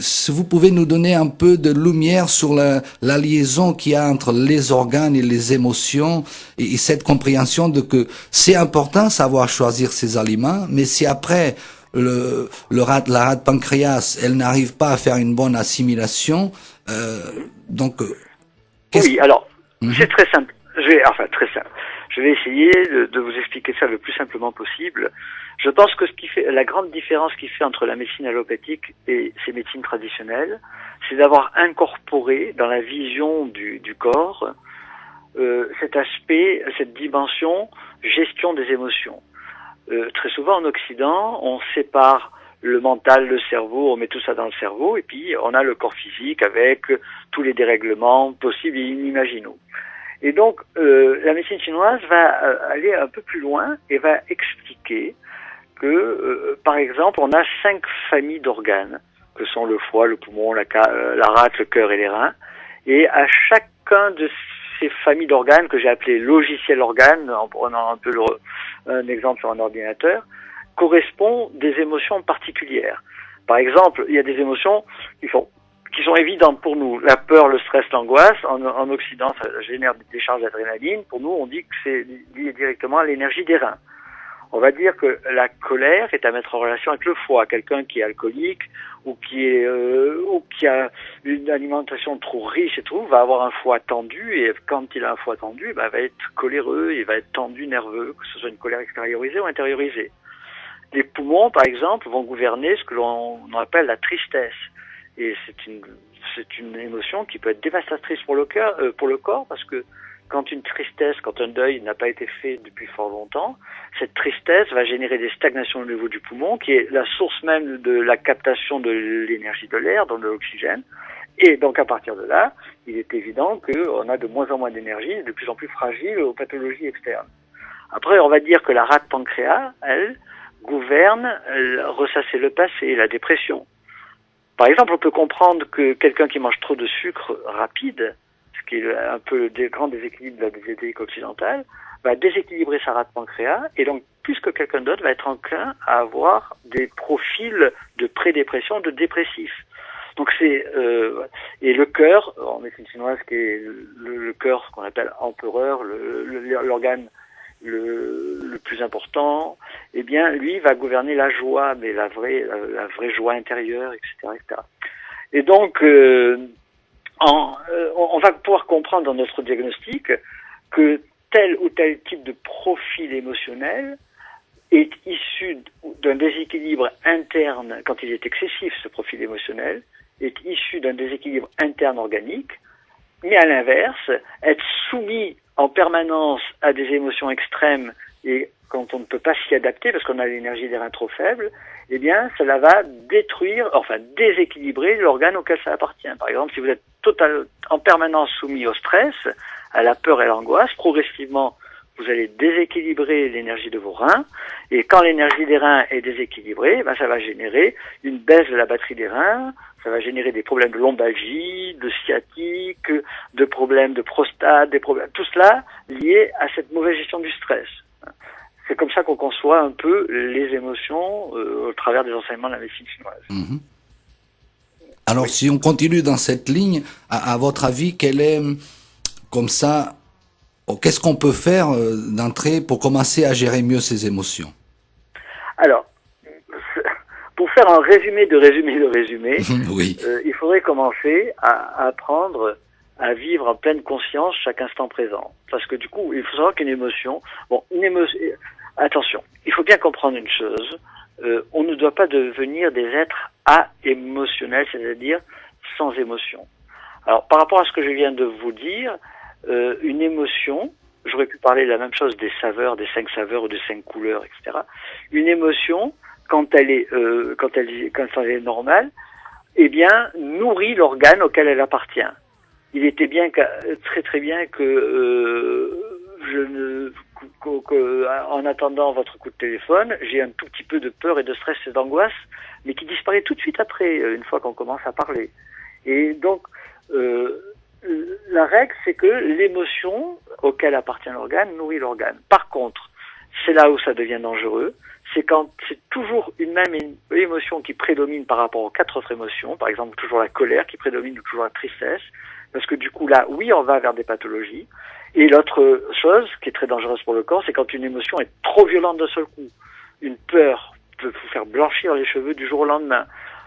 si vous pouvez nous donner un peu de lumière sur la liaison qu'il y a entre les organes et les émotions et cette compréhension de que c'est important savoir choisir ses aliments, mais si après la rate pancréas, elle n'arrive pas à faire une bonne assimilation, oui, alors, c'est très simple. Très simple. Je vais essayer de vous expliquer ça le plus simplement possible. Je pense que la grande différence qui fait entre la médecine allopathique et ces médecines traditionnelles, c'est d'avoir incorporé dans la vision du corps cet aspect, cette dimension gestion des émotions. Très souvent en Occident, on sépare le mental, le cerveau, on met tout ça dans le cerveau, et puis on a le corps physique avec tous les dérèglements possibles et inimaginables. Et donc, la médecine chinoise va aller un peu plus loin et va expliquer que, par exemple, on a 5 familles d'organes, que sont le foie, le poumon, la rate, le cœur et les reins, et à chacun de ces familles d'organes, que j'ai appelé logiciel organe, en prenant un peu un exemple sur un ordinateur, correspond des émotions particulières. Par exemple, il y a des émotions qui sont évidentes pour nous. La peur, le stress, l'angoisse. En Occident, ça génère des décharges d'adrénaline. Pour nous, on dit que c'est lié directement à l'énergie des reins. On va dire que la colère est à mettre en relation avec le foie. Quelqu'un qui est alcoolique ou qui a une alimentation trop riche et tout, va avoir un foie tendu, et quand il a un foie tendu, va être coléreux, il va être tendu, nerveux, que ce soit une colère extériorisée ou intériorisée. Les poumons, par exemple, vont gouverner ce que l'on appelle la tristesse. Et c'est une émotion qui peut être dévastatrice pour le corps, parce que quand un deuil n'a pas été fait depuis fort longtemps, cette tristesse va générer des stagnations au niveau du poumon, qui est la source même de la captation de l'énergie de l'air, donc de l'oxygène. Et donc à partir de là, il est évident qu'on a de moins en moins d'énergie, de plus en plus fragile aux pathologies externes. Après, on va dire que la rate pancréas, elle, gouverne ressasser le passé, la dépression. Par exemple, on peut comprendre que quelqu'un qui mange trop de sucre rapide, ce qui est un peu le grand déséquilibre de la diététique occidentale, va déséquilibrer sa rate pancréas, et donc plus que quelqu'un d'autre va être enclin à avoir des profils de prédépression, de dépressif. Donc et le cœur, en médecine chinoise, qui est le cœur, ce qu'on appelle empereur, l'organe le plus important, eh bien, lui va gouverner la joie, mais la vraie joie intérieure, etc., etc. Et donc, on va pouvoir comprendre dans notre diagnostic que tel ou tel type de profil émotionnel est issu d'un déséquilibre interne, quand il est excessif, ce profil émotionnel, est issu d'un déséquilibre interne organique, mais à l'inverse, être soumis en permanence à des émotions extrêmes, et quand on ne peut pas s'y adapter parce qu'on a l'énergie des reins trop faible, eh bien, cela va déséquilibrer l'organe auquel ça appartient. Par exemple, si vous êtes en permanence soumis au stress, à la peur et à l'angoisse, progressivement, vous allez déséquilibrer l'énergie de vos reins, et quand l'énergie des reins est déséquilibrée, ça va générer une baisse de la batterie des reins, ça va générer des problèmes de lombalgie, de sciatique, de problèmes de prostate, tout cela lié à cette mauvaise gestion du stress. C'est comme ça qu'on conçoit un peu les émotions au travers des enseignements de la médecine chinoise. Mhm. Alors, si on continue dans cette ligne, à votre avis, quelle est, comme ça, qu'est-ce qu'on peut faire d'entrée pour commencer à gérer mieux ses émotions? Alors, pour faire un résumé de résumé, oui. Il faudrait commencer à apprendre à vivre en pleine conscience chaque instant présent. Parce que du coup, il faut savoir qu'une émotion, attention, il faut bien comprendre une chose, on ne doit pas devenir des êtres émotionnels, c'est-à-dire sans émotion. Alors, par rapport à ce que je viens de vous dire, une émotion, j'aurais pu parler de la même chose des saveurs, des 5 saveurs ou des 5 couleurs, etc. Une émotion, quand elle est normale, eh bien, nourrit l'organe auquel elle appartient. Il était très bien que en attendant votre coup de téléphone, j'ai un tout petit peu de peur et de stress et d'angoisse, mais qui disparaît tout de suite après, une fois qu'on commence à parler. Et donc, la règle, c'est que l'émotion auquel appartient l'organe nourrit l'organe. Par contre, c'est là où ça devient dangereux, c'est quand c'est toujours une même émotion qui prédomine par rapport aux 4 autres émotions, par exemple toujours la colère qui prédomine ou toujours la tristesse, parce que du coup là, oui, on va vers des pathologies. Et l'autre chose qui est très dangereuse pour le corps, c'est quand une émotion est trop violente d'un seul coup. Une peur peut vous faire blanchir les cheveux du jour au lendemain,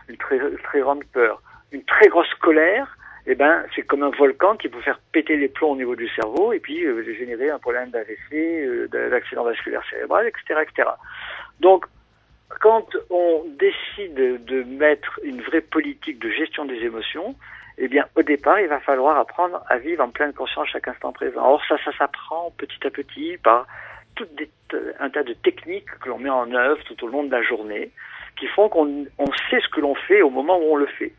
une très, très grande peur. Une très grosse colère, c'est comme un volcan qui peut faire péter les plombs au niveau du cerveau et puis générer un problème d'AVC, d'accident vasculaire cérébral, etc., etc. Donc, quand on décide de mettre une vraie politique de gestion des émotions, au départ, il va falloir apprendre à vivre en pleine conscience chaque instant présent. Or, ça s'apprend petit à petit par un tas de techniques que l'on met en œuvre tout au long de la journée, qui font qu'on sait ce que l'on fait au moment où on le fait.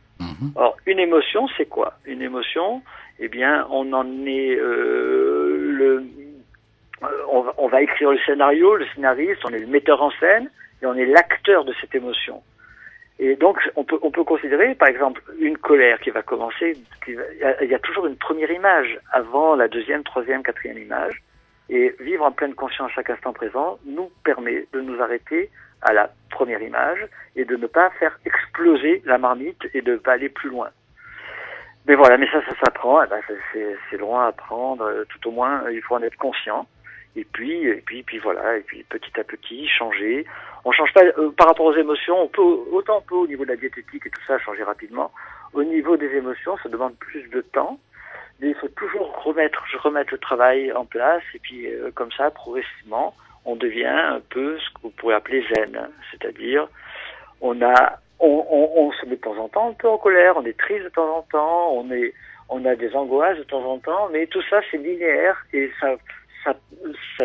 Alors, une émotion, c'est quoi? Une émotion, on en est on va écrire le scénario, le scénariste, on est le metteur en scène et on est l'acteur de cette émotion. Et donc, on peut considérer, par exemple, une colère qui va commencer, il y a toujours une première image avant la deuxième, troisième, quatrième image. Et vivre en pleine conscience chaque instant présent nous permet de nous arrêter à la première image et de ne pas faire exploser la marmite et de ne pas aller plus loin. Mais voilà, mais ça s'apprend, c'est loin à apprendre, tout au moins, il faut en être conscient. Et puis voilà, et puis petit à petit, changer. On change pas, par rapport aux émotions, on peut au niveau de la diététique et tout ça, changer rapidement. Au niveau des émotions, ça demande plus de temps. Mais il faut toujours remettre le travail en place, et puis comme ça, progressivement, on devient un peu ce que vous pourrez appeler zen. C'est-à-dire, on se met de temps en temps un peu en colère, on est triste de temps en temps, on a des angoisses de temps en temps, mais tout ça, c'est linéaire, et ça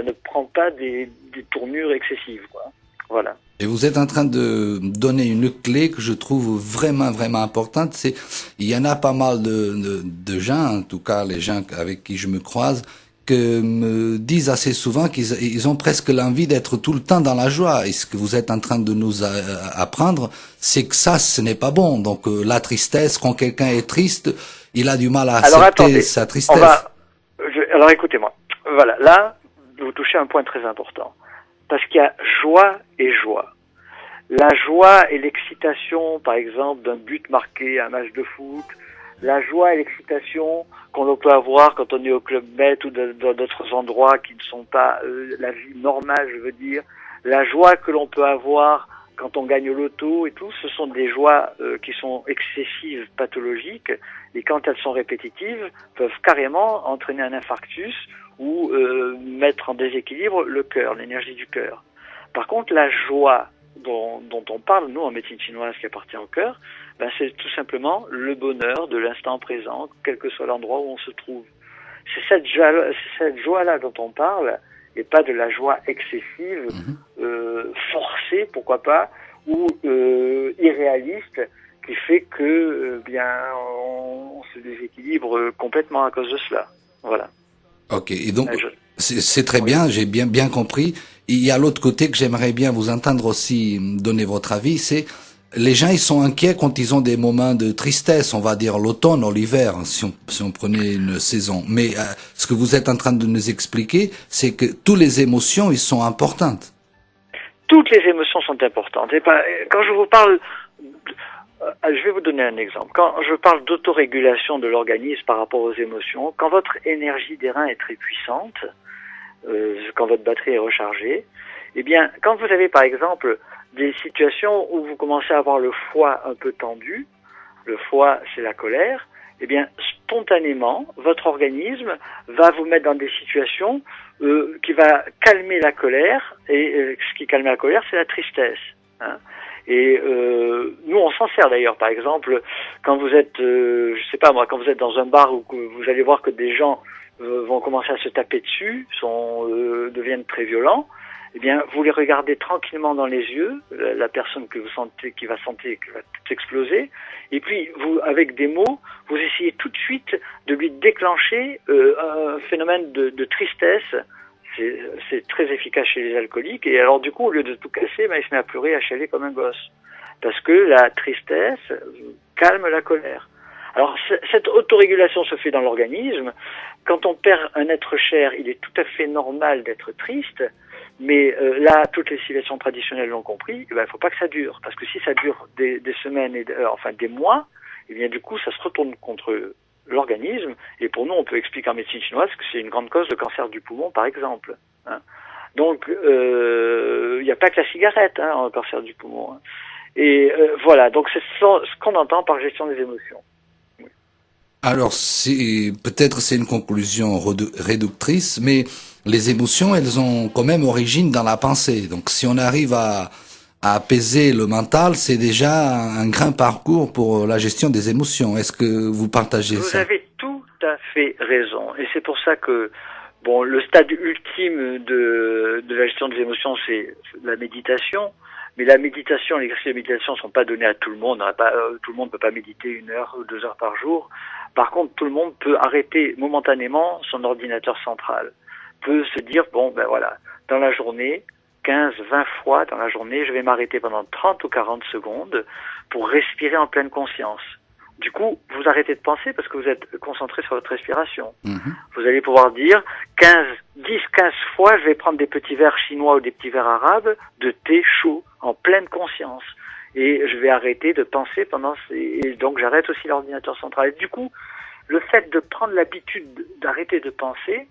ne prend pas des tournures excessives, quoi. Voilà. Et vous êtes en train de donner une clé que je trouve vraiment, vraiment importante. Il y en a pas mal de gens, en tout cas les gens avec qui je me croise, que me disent assez souvent qu'ils ont presque l'envie d'être tout le temps dans la joie. Et ce que vous êtes en train de nous apprendre, c'est que ça, ce n'est pas bon. Donc la tristesse, quand quelqu'un est triste, il a du mal à accepter sa tristesse. Alors écoutez-moi. Voilà, là, vous touchez un point très important. Parce qu'il y a joie et joie. La joie et l'excitation, par exemple, d'un but marqué à un match de foot. La joie et l'excitation qu'on peut avoir quand on est au Club Med ou dans d'autres endroits qui ne sont pas la vie normale, je veux dire. La joie que l'on peut avoir quand on gagne au loto et tout, ce sont des joies qui sont excessives, pathologiques, et quand elles sont répétitives, peuvent carrément entraîner un infarctus ou mettre en déséquilibre le cœur, l'énergie du cœur. Par contre, la joie dont on parle, nous, en médecine chinoise, qui appartient au cœur, c'est tout simplement le bonheur de l'instant présent, quel que soit l'endroit où on se trouve. C'est cette joie-là dont on parle, et pas de la joie excessive, forcée, pourquoi pas, ou irréaliste qui fait que on se déséquilibre complètement à cause de cela. Voilà. Ok, et donc c'est très bien, j'ai bien compris. Il y a l'autre côté que j'aimerais bien vous entendre aussi donner votre avis, c'est les gens ils sont inquiets quand ils ont des moments de tristesse, on va dire l'automne ou l'hiver, si on prenait une saison. Mais ce que vous êtes en train de nous expliquer, c'est que toutes les émotions ils sont importantes. Toutes les émotions sont importantes. Et quand je vous parle, je vais vous donner un exemple. Quand je parle d'autorégulation de l'organisme par rapport aux émotions, quand votre énergie des reins est très puissante, quand votre batterie est rechargée, eh bien, quand vous avez par exemple des situations où vous commencez à avoir le foie un peu tendu, le foie c'est la colère, eh bien, spontanément, votre organisme va vous mettre dans des situations qui va calmer la colère, et ce qui calme la colère, c'est la tristesse. Hein. Et nous, on s'en sert d'ailleurs. Par exemple, quand vous êtes, je sais pas moi, quand vous êtes dans un bar où vous allez voir que des gens vont commencer à se taper dessus, deviennent très violents, eh bien, vous les regardez tranquillement dans les yeux, la personne que vous sentez, qui va exploser, et puis vous, avec des mots, vous essayez tout de suite de lui déclencher un phénomène de tristesse. C'est très efficace chez les alcooliques, et alors du coup, au lieu de tout casser, il se met à pleurer, à chialer comme un gosse, parce que la tristesse calme la colère. Alors cette autorégulation se fait dans l'organisme. Quand on perd un être cher, il est tout à fait normal d'être triste. Mais là, toutes les civilisations traditionnelles l'ont compris, il ne faut pas que ça dure. Parce que si ça dure des semaines, enfin des mois, eh bien du coup, ça se retourne contre l'organisme. Et pour nous, on peut expliquer en médecine chinoise que c'est une grande cause de cancer du poumon, par exemple. Hein. Donc, il n'y a pas que la cigarette en cancer du poumon. Hein. Et voilà, donc c'est ce qu'on entend par gestion des émotions. Oui. Alors, peut-être c'est une conclusion réductrice, mais les émotions, elles ont quand même origine dans la pensée. Donc, si on arrive à apaiser le mental, c'est déjà un grand parcours pour la gestion des émotions. Est-ce que vous partagez ça? Vous avez tout à fait raison. Et c'est pour ça que, bon, le stade ultime de la gestion des émotions, c'est la méditation. Mais la méditation, les exercices de méditation ne sont pas donnés à tout le monde. Tout le monde ne peut pas méditer 1 heure ou 2 heures par jour. Par contre, tout le monde peut arrêter momentanément son ordinateur central. Peut se dire, bon, voilà, dans la journée, 15, 20 fois dans la journée, je vais m'arrêter pendant 30 ou 40 secondes pour respirer en pleine conscience. Du coup, vous arrêtez de penser parce que vous êtes concentré sur votre respiration. Vous allez pouvoir dire 10, 15 fois, je vais prendre des petits verres chinois ou des petits verres arabes de thé chaud en pleine conscience. Et je vais arrêter de penser et donc j'arrête aussi l'ordinateur central. Et du coup, le fait de prendre l'habitude d'arrêter de penser,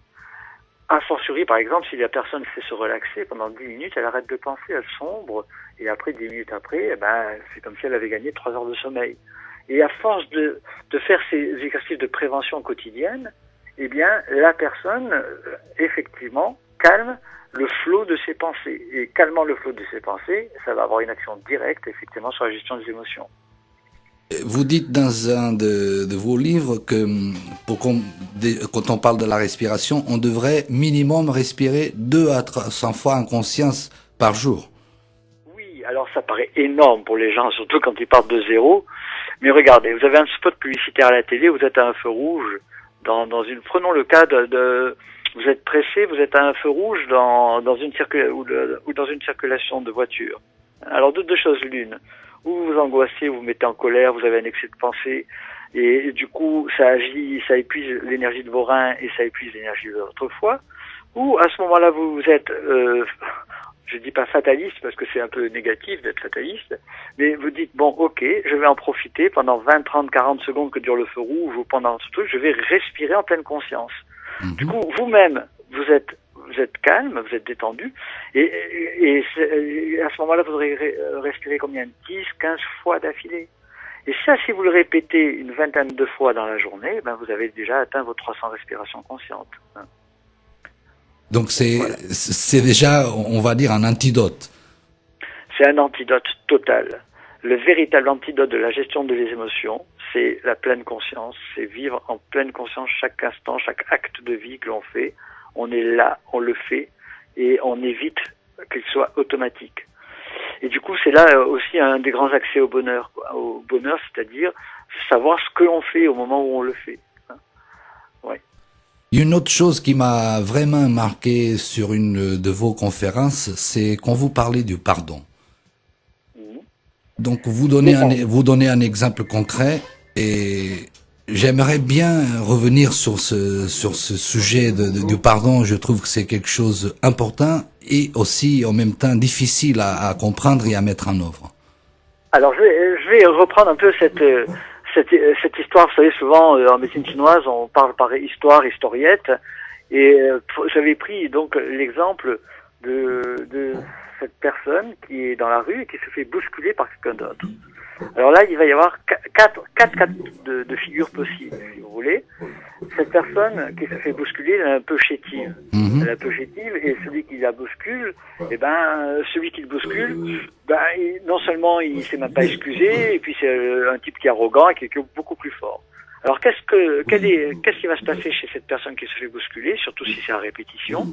a fortiori, par exemple, si la personne sait se relaxer pendant 10 minutes, elle arrête de penser, elle sombre, et après 10 minutes après, c'est comme si elle avait gagné 3 heures de sommeil. Et à force de faire ces exercices de prévention quotidienne, eh bien, la personne, effectivement, calme le flot de ses pensées. Et calmant le flot de ses pensées, ça va avoir une action directe, effectivement, sur la gestion des émotions. Vous dites dans un de vos livres que quand on parle de la respiration, on devrait minimum respirer 2 à 300 fois en conscience par jour. Oui, alors ça paraît énorme pour les gens, surtout quand ils partent de zéro. Mais regardez, vous avez un spot publicitaire à la télé, vous êtes à un feu rouge. Prenons le cas vous êtes pressé, vous êtes à un feu rouge dans une circulation de voiture. Alors deux choses l'une. Ou vous angoissez, vous vous mettez en colère, vous avez un excès de pensée, et du coup ça épuise l'énergie de vos reins et ça épuise l'énergie de votre foie. Ou à ce moment-là vous êtes, je dis pas fataliste parce que c'est un peu négatif d'être fataliste, mais vous dites bon ok, je vais en profiter pendant 20, 30, 40 secondes que dure le feu rouge ou pendant ce truc, je vais respirer en pleine conscience. Du coup vous-même vous êtes calme, vous êtes détendu, et à ce moment-là, vous devrez respirer combien? 10, 15 fois d'affilée. Et ça, si vous le répétez une vingtaine de fois dans la journée, vous avez déjà atteint vos 300 respirations conscientes. Donc c'est déjà, on va dire, un antidote. C'est un antidote total. Le véritable antidote de la gestion des émotions, c'est la pleine conscience, c'est vivre en pleine conscience chaque instant, chaque acte de vie que l'on fait. On est là, on le fait, et on évite qu'il soit automatique. Et du coup, c'est là aussi un des grands accès au bonheur, quoi. Au bonheur, c'est-à-dire savoir ce que l'on fait au moment où on le fait. Ouais. Une autre chose qui m'a vraiment marqué sur une de vos conférences, c'est quand vous parlez du pardon. Mhm. Donc vous donnez un exemple concret et j'aimerais bien revenir sur ce sujet du pardon. Je trouve que c'est quelque chose d'important et aussi en même temps difficile à comprendre et à mettre en œuvre. Alors je vais reprendre un peu cette histoire. Vous savez, souvent en médecine chinoise, on parle par histoire, historiette, et j'avais pris donc l'exemple de cette personne qui est dans la rue et qui se fait bousculer par quelqu'un d'autre. Alors là, il va y avoir quatre cas de figures possibles, si vous voulez. Cette personne qui se fait bousculer, elle est un peu chétive. Elle est un peu chétive, et celui qui la bouscule, eh ben, celui qui le bouscule, ben, non seulement il s'est même pas excusé, et puis c'est un type qui est arrogant et qui est beaucoup plus fort. Alors qu'est-ce qui va se passer chez cette personne qui se fait bousculer, surtout si c'est à répétition?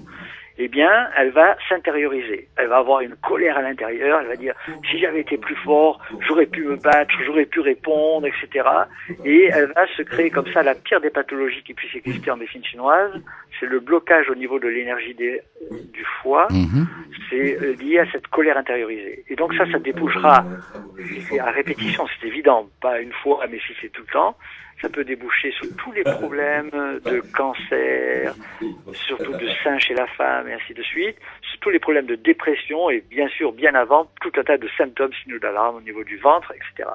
Eh bien, elle va s'intérioriser. Elle va avoir une colère à l'intérieur. Elle va dire, si j'avais été plus fort, j'aurais pu me battre, j'aurais pu répondre, etc. Et elle va se créer comme ça la pire des pathologies qui puissent exister en médecine chinoise. C'est le blocage au niveau de l'énergie du foie. C'est lié à cette colère intériorisée. Et donc ça débouchera, si c'est à répétition, c'est évident, pas une fois, mais si c'est tout le temps, ça peut déboucher sur tous les problèmes de cancer, surtout de sein chez la femme et ainsi de suite, sur tous les problèmes de dépression et bien sûr, bien avant, tout un tas de symptômes, signaux d'alarme au niveau du ventre, etc.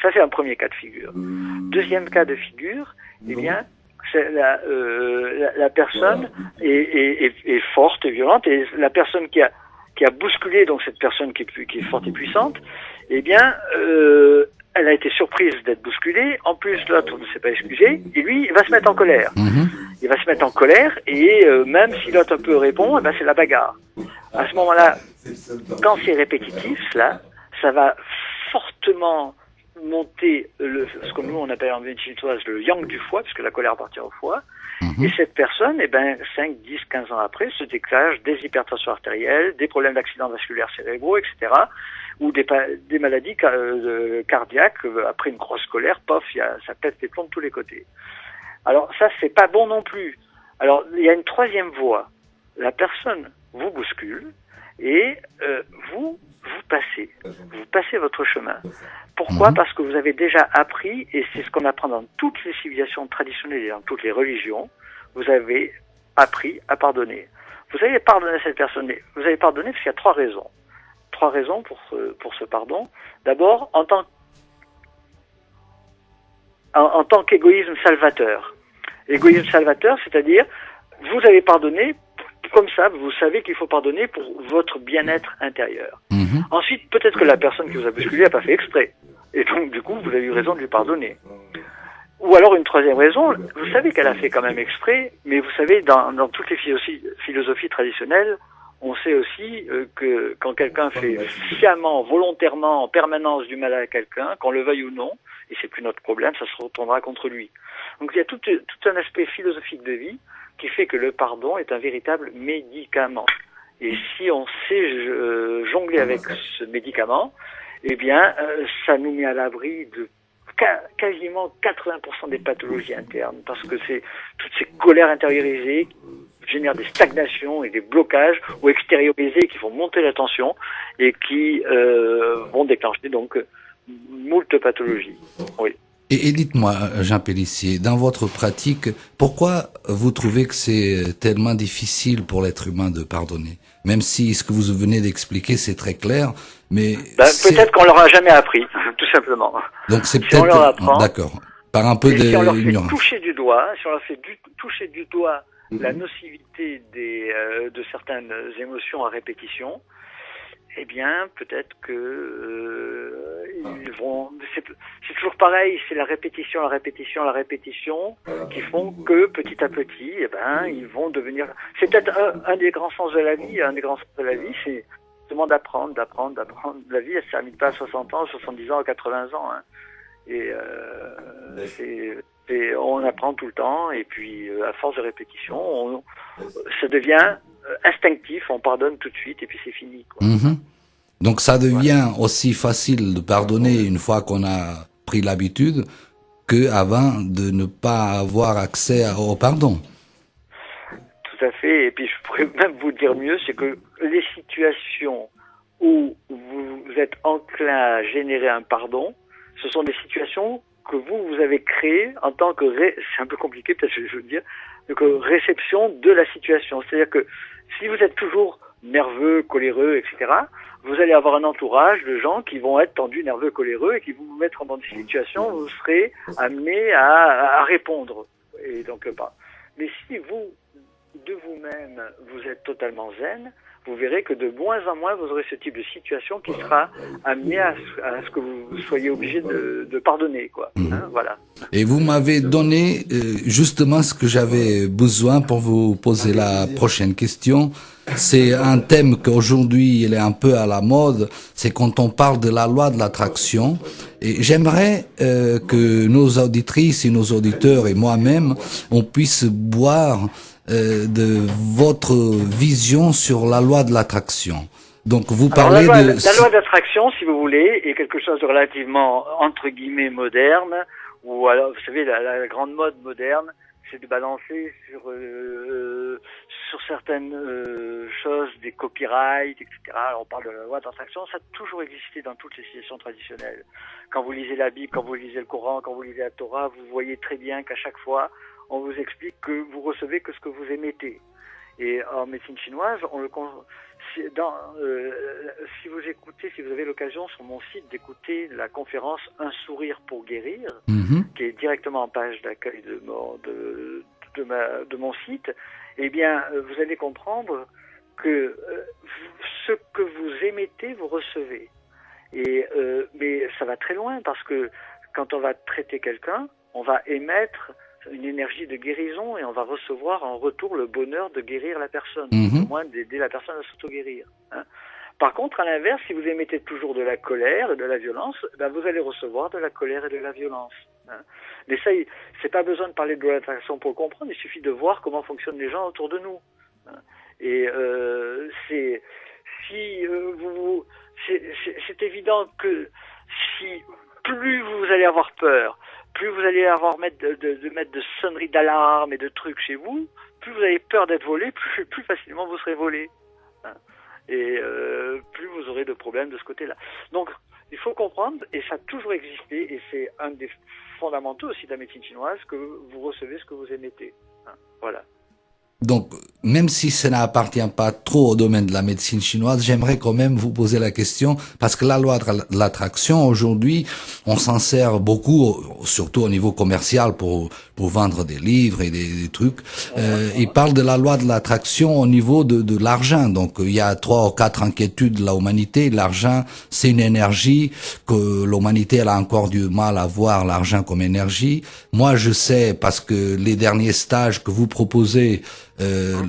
Ça, c'est un premier cas de figure. Deuxième cas de figure, eh bien, c'est la personne est forte et violente, et la personne qui a bousculé donc cette personne qui est forte et puissante, eh bien, elle a été surprise d'être bousculée. En plus, l'autre ne s'est pas excusé. Et lui, il va se mettre en colère. Il va se mettre en colère et même si l'autre un peu répond, eh ben, c'est la bagarre. À ce moment-là, quand c'est répétitif, ça va fortement monter ce que nous on appelle en médecine chinoise le yang du foie, puisque la colère appartient au foie. Et cette personne, eh ben, 5, 10, 15 ans après, se déclenche des hypertensions artérielles, des problèmes d'accidents vasculaires cérébraux, etc., ou des maladies cardiaques. Après une grosse colère, pof, ça pète les plombs de tous les côtés. Alors ça, c'est pas bon non plus. Alors il y a une troisième voie. La personne vous bouscule et vous passez votre chemin. Pourquoi? Parce que vous avez déjà appris, et c'est ce qu'on apprend dans toutes les civilisations traditionnelles et dans toutes les religions, vous avez appris à pardonner. Vous avez pardonné à cette personne, mais vous avez pardonné parce qu'il y a trois raisons. Trois raisons pour ce pardon. D'abord, en tant qu'égoïsme salvateur. Égoïsme salvateur, c'est-à-dire, vous avez pardonné comme ça, vous savez qu'il faut pardonner pour votre bien-être intérieur. Ensuite, peut-être que la personne qui vous a bousculé n'a pas fait exprès. Et donc, du coup, vous avez eu raison de lui pardonner. Ou alors, une troisième raison, vous savez qu'elle a fait quand même exprès, mais vous savez, dans toutes les philosophies traditionnelles, on sait aussi que quand quelqu'un fait sciemment, volontairement, en permanence du mal à quelqu'un, qu'on le veuille ou non, et c'est plus notre problème, ça se retournera contre lui. Donc, il y a tout un aspect philosophique de vie qui fait que le pardon est un véritable médicament. Et si on sait jongler avec ce médicament, eh bien, ça nous met à l'abri de quasiment 80% des pathologies internes, parce que c'est toutes ces colères intériorisées qui génèrent des stagnations et des blocages, ou extériorisés qui font monter la tension et qui vont déclencher donc moult pathologies. Oui. Et dites-moi, Jean Pélissier, dans votre pratique, pourquoi vous trouvez que c'est tellement difficile pour l'être humain de pardonner? Même si ce que vous venez d'expliquer, c'est très clair, mais... peut-être qu'on leur a jamais appris, tout simplement. Donc c'est si peut-être... D'accord. Par un peu si on leur fait d'ignorance. toucher du doigt, si on leur fait toucher du doigt la nocivité de certaines émotions à répétition, eh bien, peut-être que ils vont. C'est toujours pareil, c'est la répétition qui font que petit à petit, eh ben, ils vont devenir. C'est peut-être un des grands sens de la vie. Un des grands sens de la vie, c'est justement d'apprendre. La vie, elle ne termine pas à 60 ans, 70 ans, 80 ans. Hein. Et on apprend tout le temps, et puis à force de répétition, ça devient instinctif, on pardonne tout de suite, et puis c'est fini, quoi. Donc ça devient aussi facile de pardonner une fois qu'on a pris l'habitude que avant de ne pas avoir accès au pardon. Tout à fait. Et puis je pourrais même vous dire mieux, c'est que les situations où vous êtes enclin à générer un pardon, ce sont des situations que vous avez créées en tant que, c'est un peu compliqué peut-être je veux dire, que réception de la situation. C'est-à-dire que si vous êtes toujours nerveux, coléreux, etc., vous allez avoir un entourage de gens qui vont être tendus, nerveux, coléreux et qui vont vous mettre dans des situations où vous serez amené à répondre. Et donc, mais si vous, de vous-même, vous êtes totalement zen, vous verrez que de moins en moins, vous aurez ce type de situation qui sera amené à ce que vous soyez obligé de pardonner, quoi. Hein, voilà. Et vous m'avez donné justement ce que j'avais besoin pour vous poser la prochaine question. C'est un thème qu'aujourd'hui il est un peu à la mode, c'est quand on parle de la loi de l'attraction. Et j'aimerais que nos auditrices et nos auditeurs et moi-même, on puisse boire de votre vision sur la loi de l'attraction. Donc vous parlez la loi d'attraction, si vous voulez, est quelque chose de relativement entre guillemets moderne, ou alors vous savez la grande mode moderne, c'est de balancer sur certaines choses des copyrights, etc. Alors on parle de la loi d'attraction, ça a toujours existé dans toutes les civilisations traditionnelles. Quand vous lisez la Bible, quand vous lisez le Coran, quand vous lisez la Torah, vous voyez très bien qu'à chaque fois on vous explique que vous recevez que ce que vous émettez. Et en médecine chinoise, si vous écoutez, si vous avez l'occasion sur mon site d'écouter la conférence Un sourire pour guérir, qui est directement en page d'accueil de mon site, eh bien, vous allez comprendre que ce que vous émettez, vous recevez. Mais ça va très loin parce que quand on va traiter quelqu'un, on va émettre une énergie de guérison et on va recevoir en retour le bonheur de guérir la personne, au moins d'aider la personne à s'auto-guérir. Hein. Par contre, à l'inverse, si vous émettez toujours de la colère et de la violence, ben vous allez recevoir de la colère et de la violence. Hein. Mais ça, c'est pas besoin de parler de l'attraction pour le comprendre, il suffit de voir comment fonctionnent les gens autour de nous. Hein. Et c'est évident que si plus vous allez avoir peur, plus vous allez avoir mettre de sonneries d'alarme et de trucs chez vous, plus vous avez peur d'être volé, plus facilement vous serez volé. Hein. Et plus vous aurez de problèmes de ce côté-là. Donc, il faut comprendre, et ça a toujours existé, et c'est un des fondamentaux aussi de la médecine chinoise, que vous recevez ce que vous émettez. Hein. Voilà. Donc, même si ça n'appartient pas trop au domaine de la médecine chinoise, j'aimerais quand même vous poser la question, parce que la loi de l'attraction, aujourd'hui, on s'en sert beaucoup, surtout au niveau commercial, pour vendre des livres et des trucs. Il parle de la loi de l'attraction au niveau de l'argent. Donc, il y a 3 ou 4 inquiétudes de l'humanité. L'argent, c'est une énergie que l'humanité, elle a encore du mal à voir l'argent comme énergie. Moi, je sais, parce que les derniers stages que vous proposez,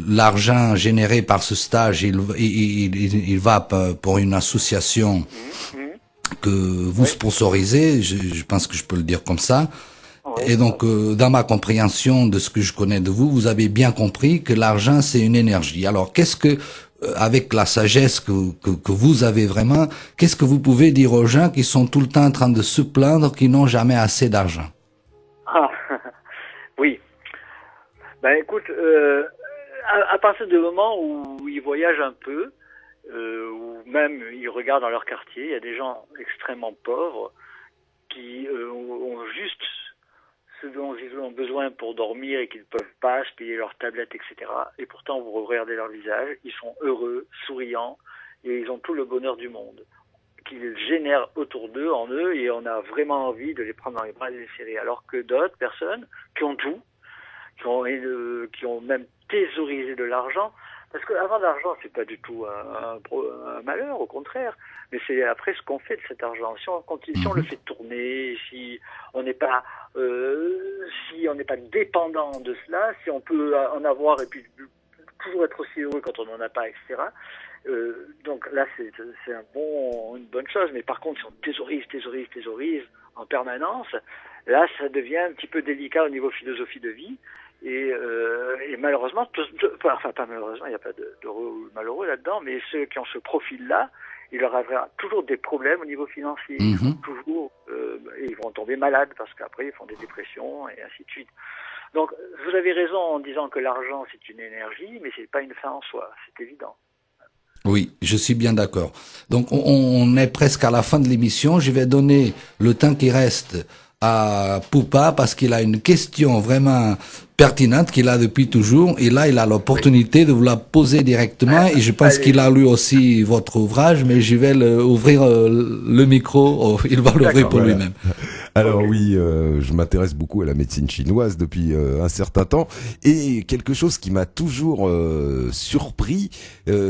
l'argent généré par ce stage, il va pour une association que vous sponsorisez, je pense que je peux le dire comme ça. Et donc, dans ma compréhension de ce que je connais de vous, vous avez bien compris que l'argent, c'est une énergie. Alors, qu'est-ce que, avec la sagesse que vous avez vraiment, qu'est-ce que vous pouvez dire aux gens qui sont tout le temps en train de se plaindre, qui n'ont jamais assez d'argent? Oui. Ben écoute, à partir du moment où ils voyagent un peu, ou même ils regardent dans leur quartier, il y a des gens extrêmement pauvres qui ont juste ce dont ils ont besoin pour dormir et qu'ils ne peuvent pas se payer leur tablette, etc. Et pourtant, vous regardez leur visage, ils sont heureux, souriants, et ils ont tout le bonheur du monde qu'ils génèrent autour d'eux, en eux, et on a vraiment envie de les prendre dans les bras et de les serrer. Alors que d'autres personnes qui ont tout, qui ont même thésaurisé de l'argent, parce que avoir de l'argent, c'est pas du tout un malheur, au contraire, mais c'est après ce qu'on fait de cet argent. Si on le fait tourner, si on n'est pas dépendant de cela, si on peut en avoir et puis toujours être aussi heureux quand on n'en a pas, etc. Donc là, c'est une bonne chose. Mais par contre, si on thésaurise en permanence, là, ça devient un petit peu délicat au niveau philosophie de vie. Et malheureusement, pas malheureusement, il n'y a pas d'heureux ou malheureux là-dedans, mais ceux qui ont ce profil-là, il leur arrivera toujours des problèmes au niveau financier. Mhm. Toujours, ils vont tomber malades parce qu'après ils font des dépressions et ainsi de suite. Donc, vous avez raison en disant que l'argent c'est une énergie, mais c'est pas une fin en soi, c'est évident. Oui, je suis bien d'accord. Donc, on est presque à la fin de l'émission. Je vais donner le temps qui reste à Poupa parce qu'il a une question vraiment pertinente qu'il a depuis toujours. Et là, il a l'opportunité de vous la poser directement. Et je pense qu'il a lu aussi votre ouvrage, mais je vais ouvrir le micro. Oh, il va l'ouvrir pour Voilà. lui-même. Alors oui, je m'intéresse beaucoup à la médecine chinoise depuis un certain temps, et quelque chose qui m'a toujours surpris,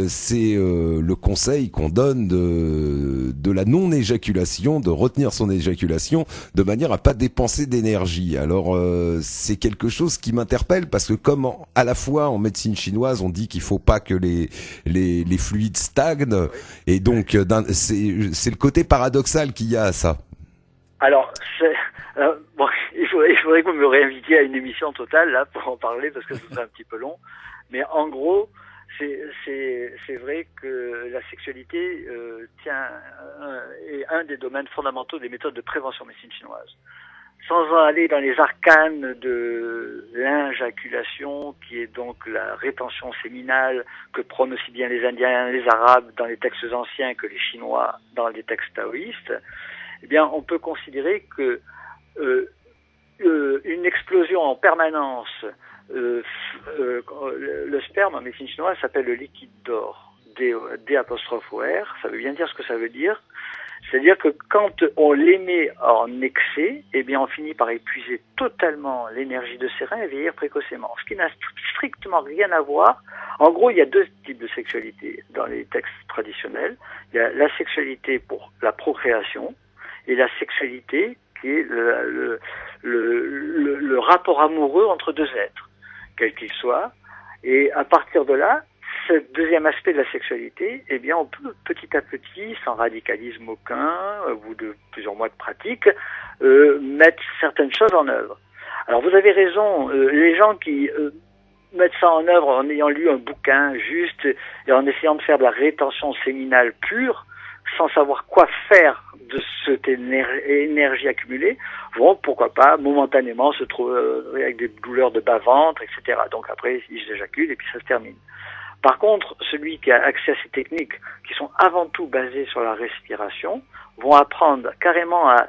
c'est le conseil qu'on donne de la non-éjaculation, de retenir son éjaculation de manière à pas dépenser d'énergie. Alors c'est quelque chose qui m'interpelle parce que comme à la fois en médecine chinoise on dit qu'il faut pas que les fluides stagnent, et donc c'est le côté paradoxal qu'il y a à ça. Alors, bon, il faudrait que vous me réinvitiez à une émission totale là pour en parler parce que ce serait un petit peu long. Mais en gros, c'est vrai que la sexualité est un des domaines fondamentaux des méthodes de prévention en médecine chinoise. Sans aller dans les arcanes de l'injaculation, qui est donc la rétention séminale que prônent aussi bien les Indiens, les Arabes dans les textes anciens que les Chinois dans les textes taoïstes, eh bien, on peut considérer que une explosion en permanence, le sperme en médecine chinoise s'appelle le liquide d'or, D''O', ça veut bien dire ce que ça veut dire. C'est-à-dire que quand on l'émet en excès, eh bien, on finit par épuiser totalement l'énergie de ses reins et vieillir précocement. Ce qui n'a strictement rien à voir. En gros, il y a deux types de sexualité dans les textes traditionnels. Il y a la sexualité pour la procréation et la sexualité qui est le rapport amoureux entre deux êtres, quel qu'il soit. Et à partir de là, ce deuxième aspect de la sexualité, eh bien, on peut petit à petit, sans radicalisme aucun, au bout de plusieurs mois de pratique, mettre certaines choses en œuvre. Alors, vous avez raison, les gens qui mettre ça en œuvre en ayant lu un bouquin juste et en essayant de faire de la rétention séminale pure, sans savoir quoi faire de cette énergie accumulée, vont, pourquoi pas, momentanément se trouver avec des douleurs de bas-ventre, etc. Donc après, ils éjaculent et puis ça se termine. Par contre, celui qui a accès à ces techniques, qui sont avant tout basées sur la respiration, vont apprendre carrément à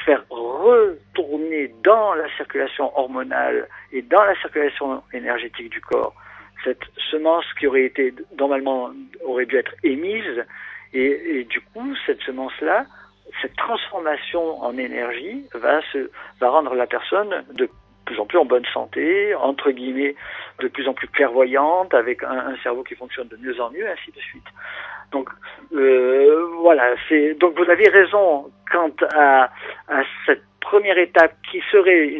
faire retourner dans la circulation hormonale et dans la circulation énergétique du corps cette semence qui normalement aurait dû être émise, et du coup, cette semence-là, cette transformation en énergie va rendre la personne de plus en plus en bonne santé, entre guillemets, de plus en plus clairvoyante, avec un cerveau qui fonctionne de mieux en mieux, ainsi de suite. Donc voilà, donc vous avez raison quant à cette première étape qui serait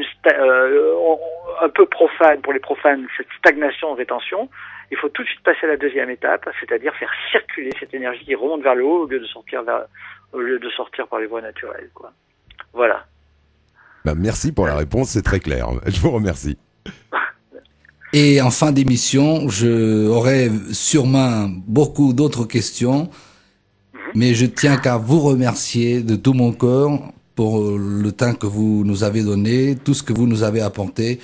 un peu profane pour les profanes, cette stagnation, rétention. Il faut tout de suite passer à la deuxième étape, c'est-à-dire faire circuler cette énergie qui remonte vers le haut au lieu de sortir par les voies naturelles, quoi. Voilà. Bah, merci pour la réponse, c'est très clair. Je vous remercie. Et en fin d'émission, j'aurai sûrement beaucoup d'autres questions, mais je tiens qu'à vous remercier de tout mon cœur pour le temps que vous nous avez donné, tout ce que vous nous avez apporté,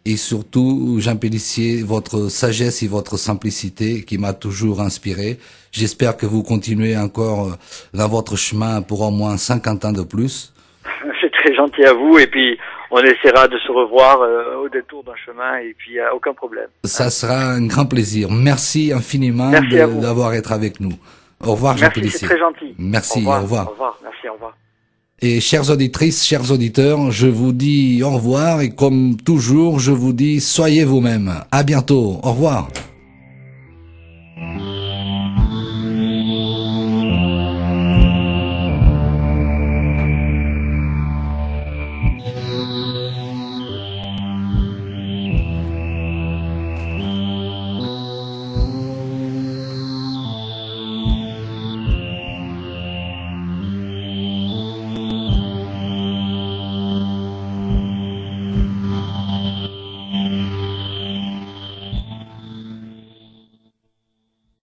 et surtout, Jean Pélissier, votre sagesse et votre simplicité qui m'a toujours inspiré. J'espère que vous continuez encore dans votre chemin pour au moins 50 ans de plus. C'est très gentil à vous, et puis on essaiera de se revoir au détour d'un chemin, et puis aucun problème. Ça sera un grand plaisir. Merci infiniment d'avoir été avec nous. Au revoir, Jean Pélissier. Merci, c'est très gentil. Merci, au revoir. au revoir. Au revoir, merci, au revoir. Et chères auditrices, chers auditeurs, je vous dis au revoir, et comme toujours, je vous dis soyez vous-même. À bientôt. Au revoir.